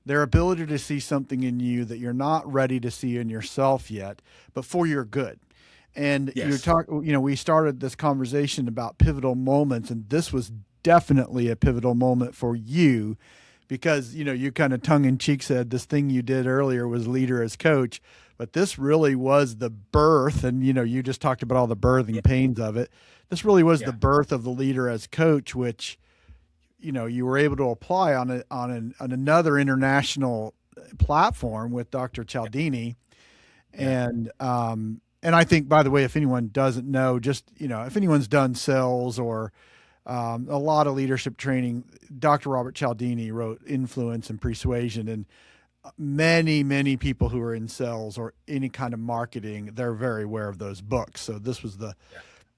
their ability to see something in you that you're not ready to see in yourself yet, but for your good. And we started this conversation about pivotal moments, and this was definitely a pivotal moment for you because, you kind of tongue in cheek said this thing you did earlier was leader as coach, but this really was the birth. And, you just talked about all the birthing pains of it. This really was the birth of the leader as coach, which, you were able to apply on another international platform with Dr. Cialdini. And I think, by the way, if anyone doesn't know, just, if anyone's done sales or a lot of leadership training, Dr. Robert Cialdini wrote Influence and Persuasion, and many, many people who are in sales or any kind of marketing, they're very aware of those books. So this was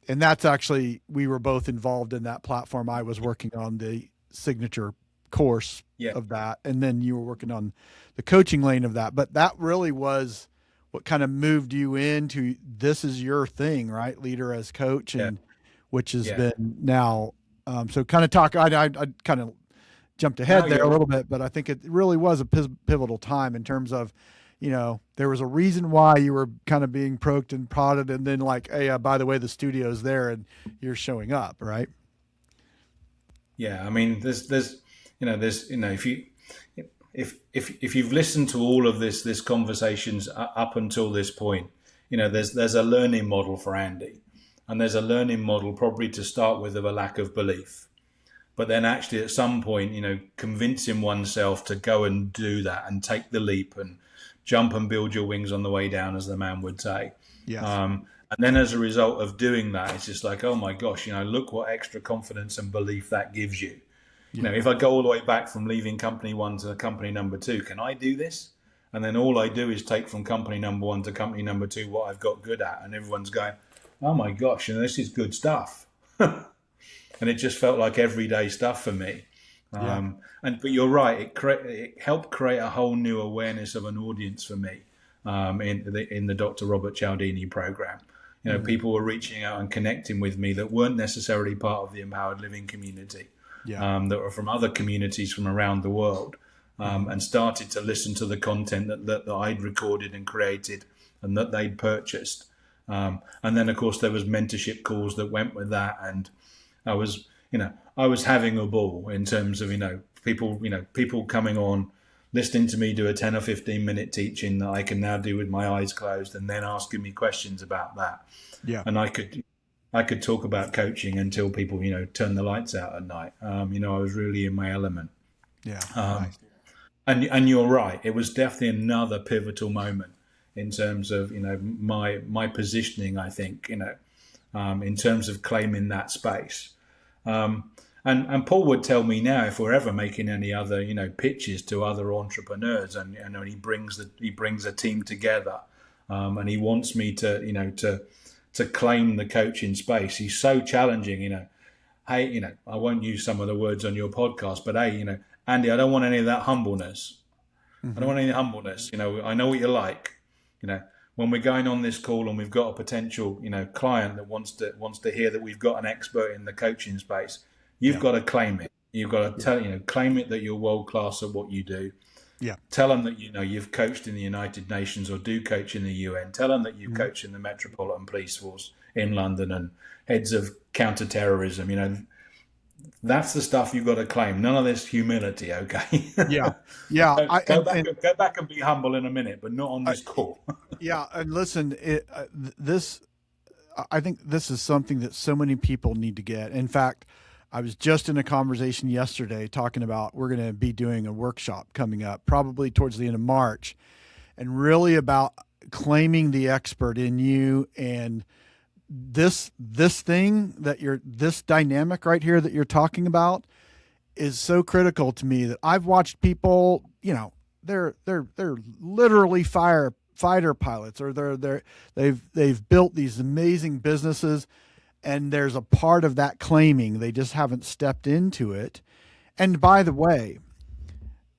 and that's actually, we were both involved in that platform. I was working on the signature course of that, and then you were working on the coaching lane of that. But that really was what kind of moved you into, this is your thing, right? Leader as coach, and which has been now. So kind of talk, I kind of jumped ahead there a little bit, but I think it really was a pivotal time in terms of, there was a reason why you were kind of being poked and prodded, and then like, hey, by the way, the studio's there and you're showing up, right? Yeah. I mean, there's, if you've listened to all of this conversations up until this point, there's a learning model for Andy, and there's a learning model probably to start with of a lack of belief, but then actually at some point, convincing oneself to go and do that and take the leap and jump and build your wings on the way down, as the man would say. Yes. And then as a result of doing that, it's just like, oh my gosh, look what extra confidence and belief that gives you. If I go all the way back from leaving company one to company number two, can I do this? And then all I do is take from company number one to company number two what I've got good at. And everyone's going, oh my gosh, this is good stuff. And it just felt like everyday stuff for me. But you're right, it helped create a whole new awareness of an audience for me in the Dr. Robert Cialdini program. People were reaching out and connecting with me that weren't necessarily part of the Empowered Living community. That were from other communities from around the world, and started to listen to the content that I'd recorded and created and that they'd purchased. And then, of course, there was mentorship calls that went with that. And I was having a ball in terms of, people coming on, listening to me do a 10 or 15 minute teaching that I can now do with my eyes closed, and then asking me questions about that. And I could talk about coaching until people, turn the lights out at night. I was really in my element. Nice. And you're right. It was definitely another pivotal moment in terms of, my positioning, I think, in terms of claiming that space. And Paul would tell me now, if we're ever making any other, pitches to other entrepreneurs, and he brings a team together, and he wants me to claim the coaching space. He's so challenging, hey, I won't use some of the words on your podcast, but hey, Andy, I don't want any of that humbleness. I don't want any humbleness. I know what you're like. When we're going on this call and we've got a potential, client that wants to hear that we've got an expert in the coaching space, you've got to claim it. You've got to claim it that you're world class at what you do. Tell them that you've coached in the United Nations or do coach in the UN. Tell them that you coach in the Metropolitan Police Force in London and heads of counter-terrorism. That's the stuff you've got to claim. None of this humility, okay? Yeah. Go back and be humble in a minute, but not on this call. And listen, I think this is something that so many people need to get. In fact, I was just in a conversation yesterday talking about, we're going to be doing a workshop coming up probably towards the end of March, and really about claiming the expert in you. And this thing this dynamic right here that you're talking about is so critical to me, that I've watched people, they're literally fighter pilots, or they've built these amazing businesses, and there's a part of that claiming, they just haven't stepped into it. And by the way,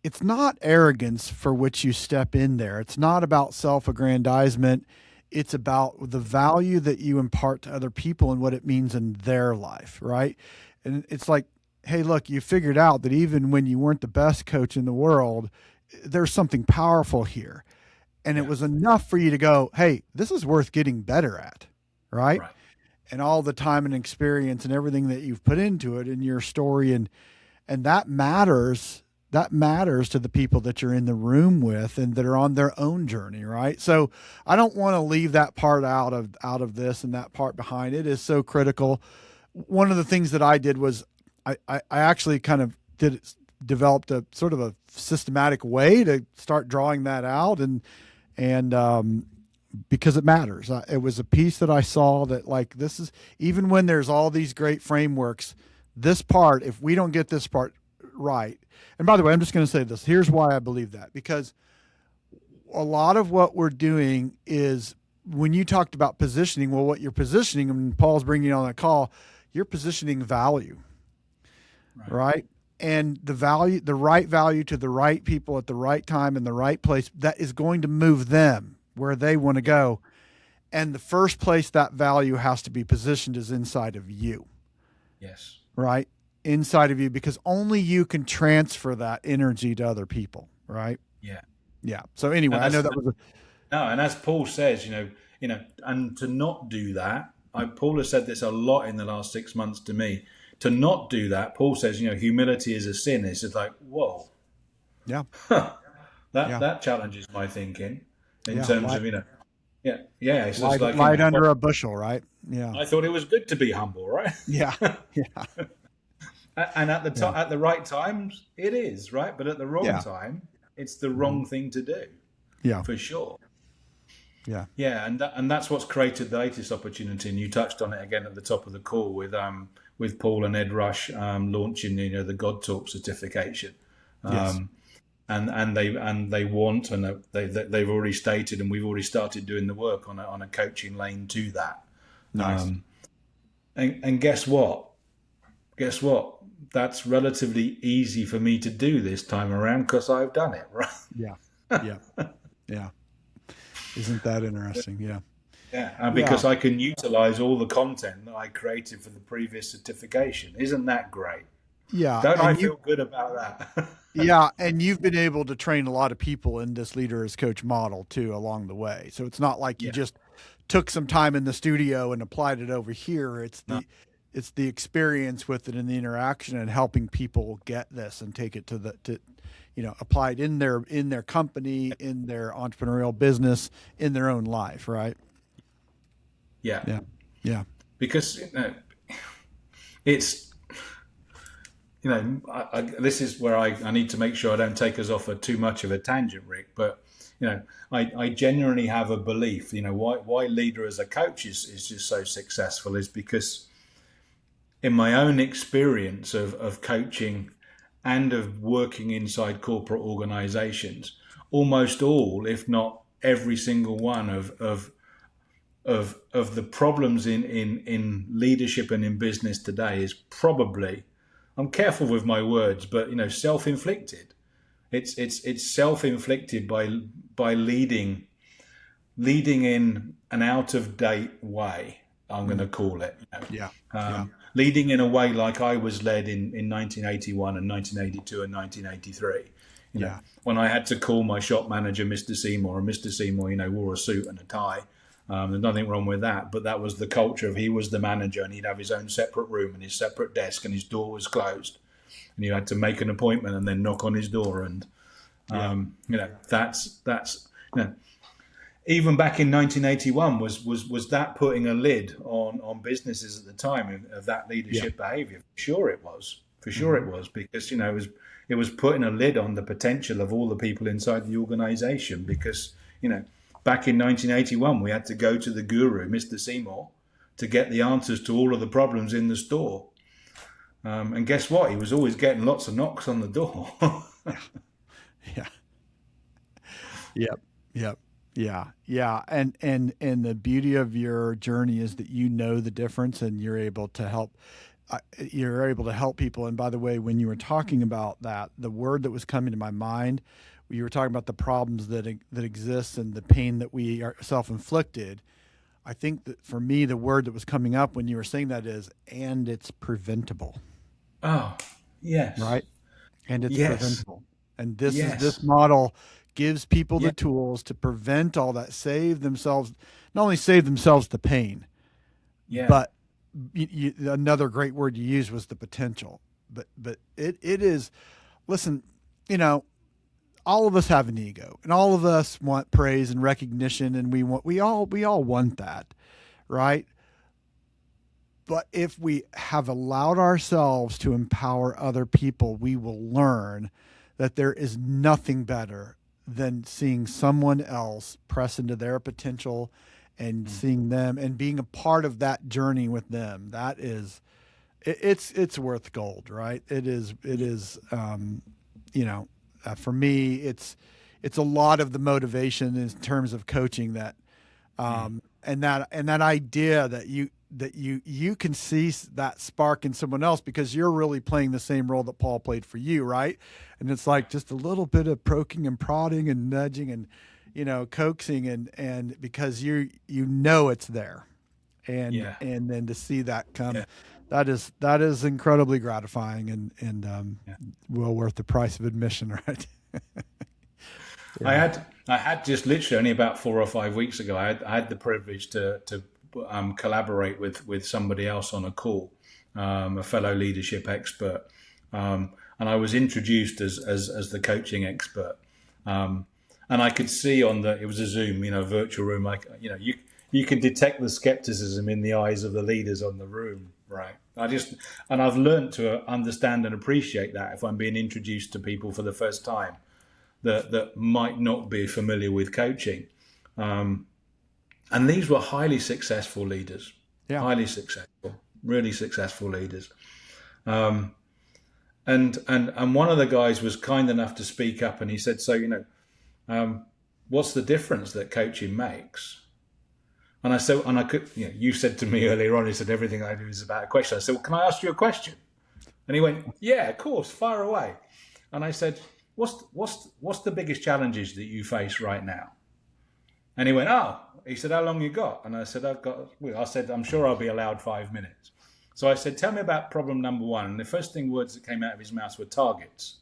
it's not arrogance for which you step in there. It's not about self-aggrandizement. It's about the value that you impart to other people and what it means in their life, right? And it's like, hey, look, you figured out that even when you weren't the best coach in the world, there's something powerful here. And it was enough for you to go, hey, this is worth getting better at, right? And all the time and experience and everything that you've put into it in your story. And that matters that matters to the people that you're in the room with and that are on their own journey, right? So I don't want to leave that part out of this, and that part behind it is so critical. One of the things that I did was I actually kind of developed a sort of a systematic way to start drawing that out, and because it matters. It was a piece that I saw that, like, this is, even when there's all these great frameworks, this part, if we don't get this part right. And by the way, I'm just going to say this. Here's why I believe that, because a lot of what we're doing is, when you talked about positioning, well, what you're positioning, and Paul's bringing you on that call, you're positioning value, right? And the right value to the right people at the right time in the right place, that is going to move them where they want to go. And the first place that value has to be positioned is inside of you. Yes. Right? Inside of you, because only you can transfer that energy to other people, right? Yeah. Yeah. So anyway, I know that was no, and as Paul says, and to not do that, Paul has said this a lot in the last 6 months to me. To not do that, Paul says, humility is a sin. It's just like, whoa. Yeah. That challenges my thinking in terms of, yeah. It's just like light under a bushel, right? Yeah. I thought it was good to be humble, right? Yeah. And at the right times, it is, right? But at the wrong time, it's the wrong thing to do. Yeah, for sure. Yeah, and that's what's created the latest opportunity. And you touched on it again at the top of the call with Paul and Ed Rush launching the God Talk certification. Yes. And they want, and they've already stated, and we've already started doing the work on a coaching lane to that. Nice. And guess what? That's relatively easy for me to do this time around because I've done it, right? Yeah. Isn't that interesting? Yeah. Yeah, and because I can utilize all the content that I created for the previous certification. Isn't that great? Yeah. Don't I feel good about that? Yeah, and you've been able to train a lot of people in this leader as coach model too along the way. So it's not like you just took some time in the studio and applied it over here. It's the experience with it and the interaction and helping people get this and take it to apply it in their company, in their entrepreneurial business, in their own life, right? Yeah. Because it's this is where I need to make sure I don't take us off too much of a tangent, Rick. But I genuinely have a belief. Why leader as a coach is just so successful is because, in my own experience of coaching and of working inside corporate organizations, almost all, if not every single one of the problems in leadership and in business today is probably, I'm careful with my words, but self-inflicted. It's self-inflicted by leading in an out-of-date way, I'm going to call it. Leading in a way like I was led in 1981 and 1982 and 1983. When I had to call my shop manager Mr. Seymour, and Mr. Seymour, wore a suit and a tie. There's nothing wrong with that, but that was the culture of he was the manager and he'd have his own separate room and his separate desk and his door was closed. And you had to make an appointment and then knock on his door. And, that's even back in 1981 was that putting a lid on businesses at the time of that leadership behavior? For sure it was, because it was putting a lid on the potential of all the people inside the organization. Because back in 1981 we had to go to the guru, Mr. Seymour, to get the answers to all of the problems in the store. And guess what? He was always getting lots of knocks on the door. Yeah. And the beauty of your journey is that the difference and you're able to help people. And by the way, when you were talking about that, the word that was coming to my mind, you were talking about the problems that exist and the pain that we are self-inflicted. I think that for me, the word that was coming up when you were saying that is, and it's preventable. Oh, yes. Right. And it's preventable. And this model gives people the tools to prevent all that, not only save themselves the pain, but another great word you used was the potential. But it is, listen, you know, all of us have an ego, and all of us want praise and recognition, and we all want that, right? But if we have allowed ourselves to empower other people, we will learn that there is nothing better than seeing someone else press into their potential and seeing them and being a part of that journey with them. That is, it's worth gold, right? It is, for me, it's a lot of the motivation in terms of coaching that, and that idea that you can see that spark in someone else because you're really playing the same role that Paul played for you, right? And it's like just a little bit of poking and prodding and nudging and, coaxing and because you it's there. And then to see that come, that is incredibly gratifying and well worth the price of admission, right? I had just literally only about 4 or 5 weeks ago, I had the privilege to collaborate with somebody else on a call, a fellow leadership expert, and I was introduced as the coaching expert, and I could see it was a Zoom, virtual room, like you can detect the skepticism in the eyes of the leaders on the room, right? I've learned to understand and appreciate that if I'm being introduced to people for the first time that might not be familiar with coaching. And these were highly successful leaders, highly successful, really successful leaders. And one of the guys was kind enough to speak up, and he said, "So, what's the difference that coaching makes?" And I said, you said to me earlier on, you said everything I do is about a question. I said, "Well, can I ask you a question?" And he went, "Yeah, of course, fire away." And I said, "What's the biggest challenges that you face right now?" And he went, "Oh." He said, "How long you got?" And I said, I said, "I'm sure I'll be allowed 5 minutes." So I said, "Tell me about problem number one." And the first words that came out of his mouth were targets.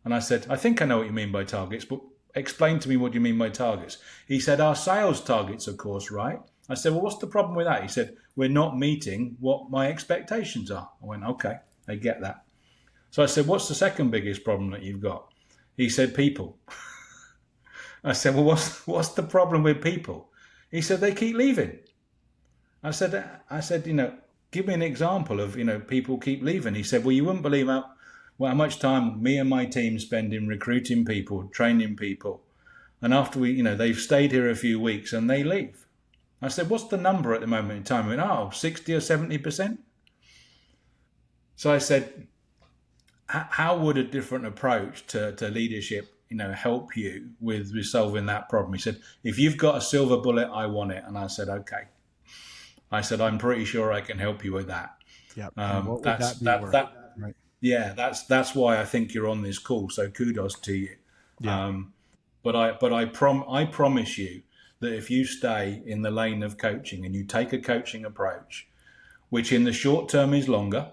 And I said, "I think I know what you mean by targets, but explain to me what you mean by targets." He said, "Our sales targets, of course, right?" I said, "Well, what's the problem with that?" He said, "We're not meeting what my expectations are." I went, "Okay, I get that." So I said, "What's the second biggest problem that you've got?" He said, "People." I said, "Well, what's the problem with people?" He said, "They keep leaving." I said, "Give me an example of, people keep leaving." He said, "Well, you wouldn't believe how much time me and my team spend in recruiting people, training people. And after they've stayed here a few weeks and they leave." I said, "What's the number at the moment in time?" He went, 60 or 70%. So I said, how would a different approach to leadership help you with solving that problem? He said, "If you've got a silver bullet, I want it." And I said, "Okay." I said, "I'm pretty sure I can help you with that." Yeah. What would that be worth? Right. Yeah, that's why I think you're on this call. So kudos to you. Yeah. But I promise you that if you stay in the lane of coaching and you take a coaching approach, which in the short term is longer,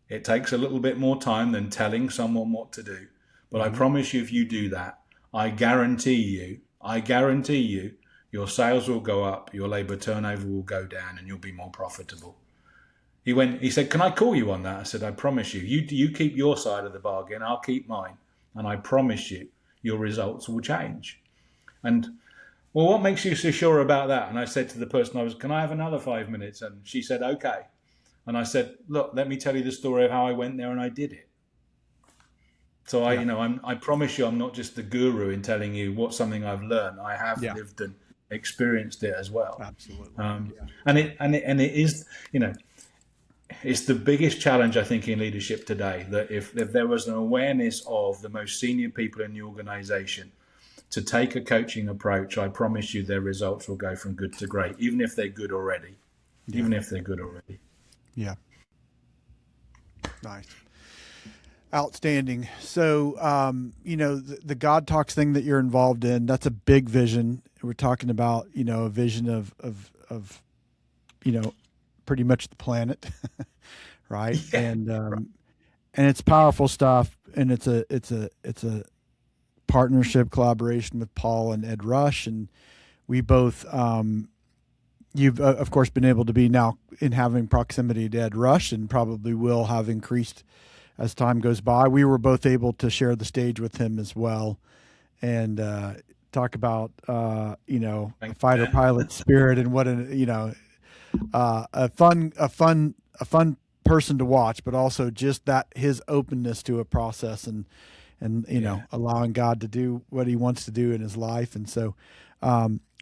it takes a little bit more time than telling someone what to do. But I promise you, if you do that, I guarantee you, your sales will go up, your labor turnover will go down, and you'll be more profitable. He said, "Can I call you on that?" I said, "I promise you. You keep your side of the bargain, I'll keep mine. And I promise you, your results will change." And, "Well, what makes you so sure about that?" And I said to the person "Can I have another 5 minutes?" And she said, "Okay." And I said, "Look, let me tell you the story of how I went there and I did it." So I promise you, I'm not just the guru in telling you what's something I've learned. I have lived and experienced it as well. Absolutely. And it is, it's the biggest challenge I think in leadership today, that if there was an awareness of the most senior people in the organization to take a coaching approach, I promise you their results will go from good to great, even if they're good already. Yeah. Nice. Outstanding. So, the God Talks thing that you're involved in, that's a big vision. We're talking about, a vision of pretty much the planet, right? Yeah. And it's powerful stuff. And it's a partnership collaboration with Paul and Ed Rush. And we both, you've of course been able to be now in having proximity to Ed Rush, and probably will have increased as time goes by. We were both able to share the stage with him as well, and talk about a fighter pilot spirit and what a fun person to watch, but also just that his openness to a process and allowing God to do what he wants to do in his life. And so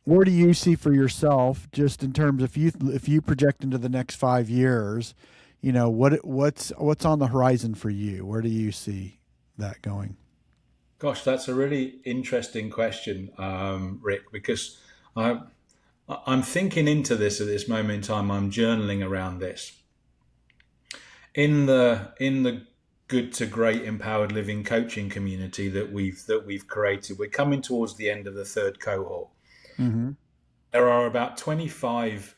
where do you see for yourself, just in terms of if you project into the next 5 years, what's on the horizon for you? Where do you see that going? Gosh, that's a really interesting question, Rick, because I'm thinking into this at this moment in time. I'm journaling around this. In the good to great empowered living coaching community that we've created, we're coming towards the end of the third cohort. Mm-hmm. There are about 25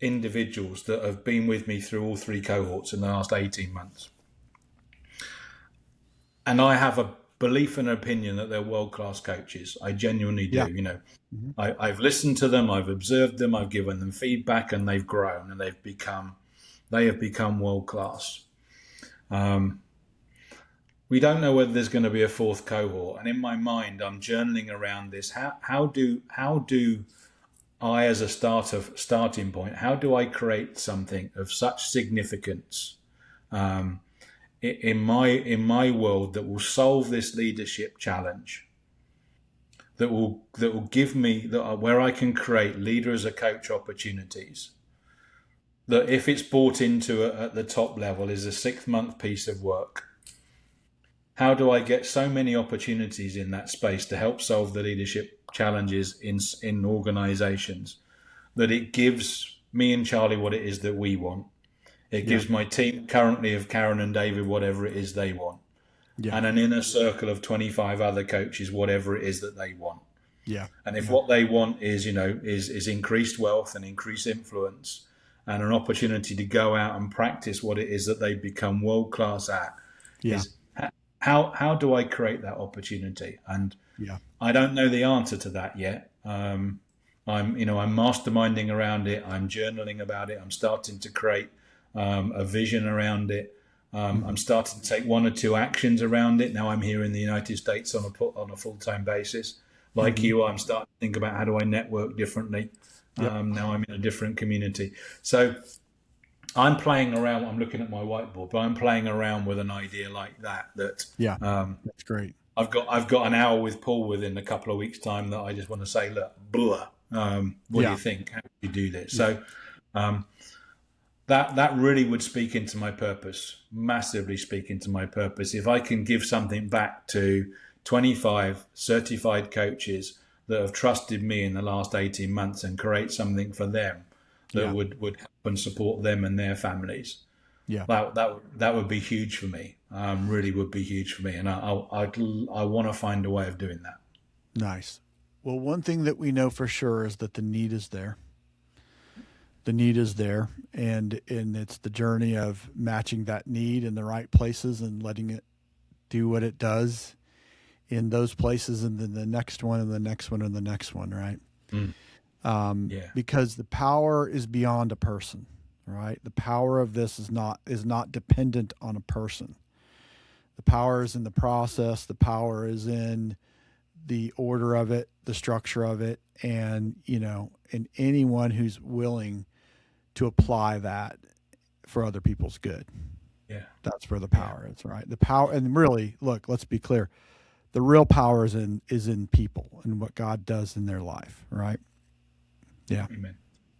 individuals that have been with me through all 3 cohorts in the last 18 months. And I have a belief and opinion that they're world-class coaches. I genuinely do. Yeah. I've listened to them, I've observed them, I've given them feedback, and they've grown and they have become world-class. We don't know whether there's going to be a 4th cohort, and in my mind, I'm journaling around this. How do I, as a starting point, how do I create something of such significance in my world that will solve this leadership challenge, that will give me where I can create leader as a coach opportunities, that if it's bought into at the top level is a 6-month piece of work. How do I get so many opportunities in that space to help solve the leadership challenges in organizations that it gives me and Charlie what it is that we want? It gives my team currently of Karen and David whatever it is they want. Yeah. And an inner circle of 25 other coaches whatever it is that they want. Yeah. And if what they want is, is increased wealth and increased influence and an opportunity to go out and practice what it is that they become world class at, is how do I create that opportunity? And I don't know the answer to that yet. I'm masterminding around it. I'm journaling about it. I'm starting to create a vision around it. I'm starting to take 1 or 2 actions around it. Now I'm here in the United States on a full-time basis. Like you, I'm starting to think about how do I network differently. Now I'm in a different community. So I'm playing around. I'm looking at my whiteboard, but I'm playing around with an idea like that. That's great. I've got an hour with Paul within a couple of weeks' time that I just want to say, look, blah. What do you think? How do you do this? So that really would speak into my purpose, massively speak into my purpose. If I can give something back to 25 certified coaches that have trusted me in the last 18 months and create something for them that would help and support them and their families. Yeah, that would be huge for me. Really would be huge for me, and I want to find a way of doing that. Nice. Well, one thing that we know for sure is that the need is there. The need is there, and it's the journey of matching that need in the right places and letting it do what it does in those places, and then the next one and the next one and the next one, right? Because the power is beyond a person, right? The power of this is not dependent on a person. The power is in the process. The power is in the order of it, the structure of it, and and anyone who's willing to apply that for other people's good. Yeah, that's where the power is, right? The power, and really, look, let's be clear. The real power is in people and what God does in their life, right? Yeah. Amen.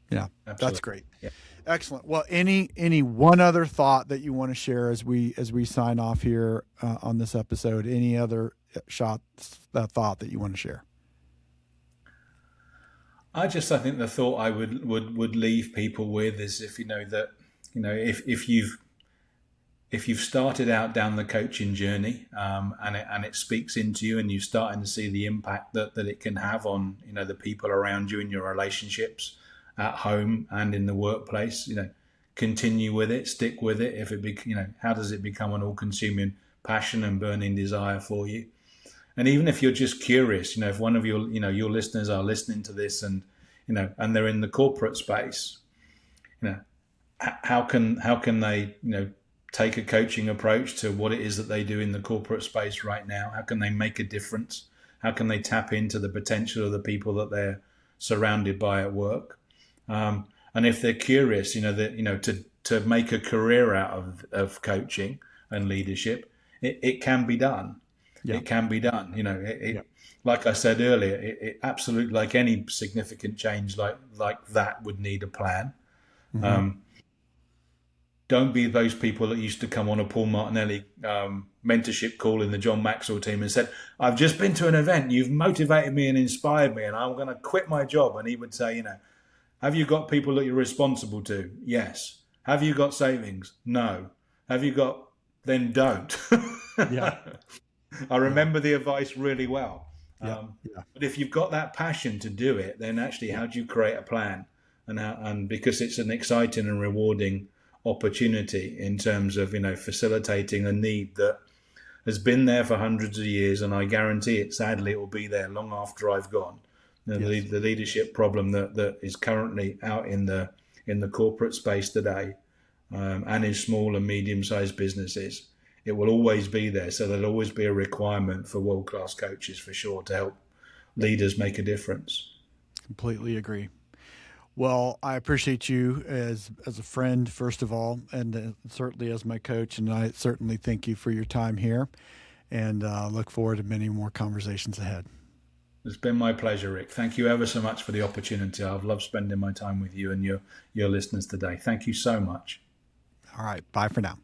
Yeah. Absolutely. That's great. Yeah. Excellent. Well, any one other thought that you want to share as we sign off here on this episode? Any other thought that you want to share? I think the thought I would leave people with is if you've started out down the coaching journey and it speaks into you and you're starting to see the impact that it can have on the people around you in your relationships at home and in the workplace, continue with it, stick with it. If it how does it become an all-consuming passion and burning desire for you? And even if you're just curious, if one of your your listeners are listening to this and and they're in the corporate space, how can they take a coaching approach to what it is that they do in the corporate space right now. How can they make a difference? How can they tap into the potential of the people that they're surrounded by at work? And if they're curious, to make a career out of coaching and leadership, it can be done. Yeah. It can be done. Like I said earlier, it absolutely, like any significant change like that, would need a plan. Mm-hmm. Don't be those people that used to come on a Paul Martinelli mentorship call in the John Maxwell team and said, "I've just been to an event, you've motivated me and inspired me, and I'm going to quit my job." And he would say, have you got people that you're responsible to? Yes. Have you got savings? No. Have you got? Then don't. Yeah. I remember the advice really well. But if you've got that passion to do it, then actually, how do you create a plan? And because it's an exciting and rewarding opportunity in terms of facilitating a need that has been there for hundreds of years, and I guarantee it, sadly, it will be there long after I've gone. The leadership problem that is currently out in the corporate space today, and in small and medium-sized businesses, it will always be there. So there'll always be a requirement for world-class coaches, for sure, to help leaders make a difference. Completely agree. Well, I appreciate you as a friend, first of all, and certainly as my coach, and I certainly thank you for your time here, and look forward to many more conversations ahead. It's been my pleasure, Rick. Thank you ever so much for the opportunity. I've loved spending my time with you and your listeners today. Thank you so much. All right. Bye for now.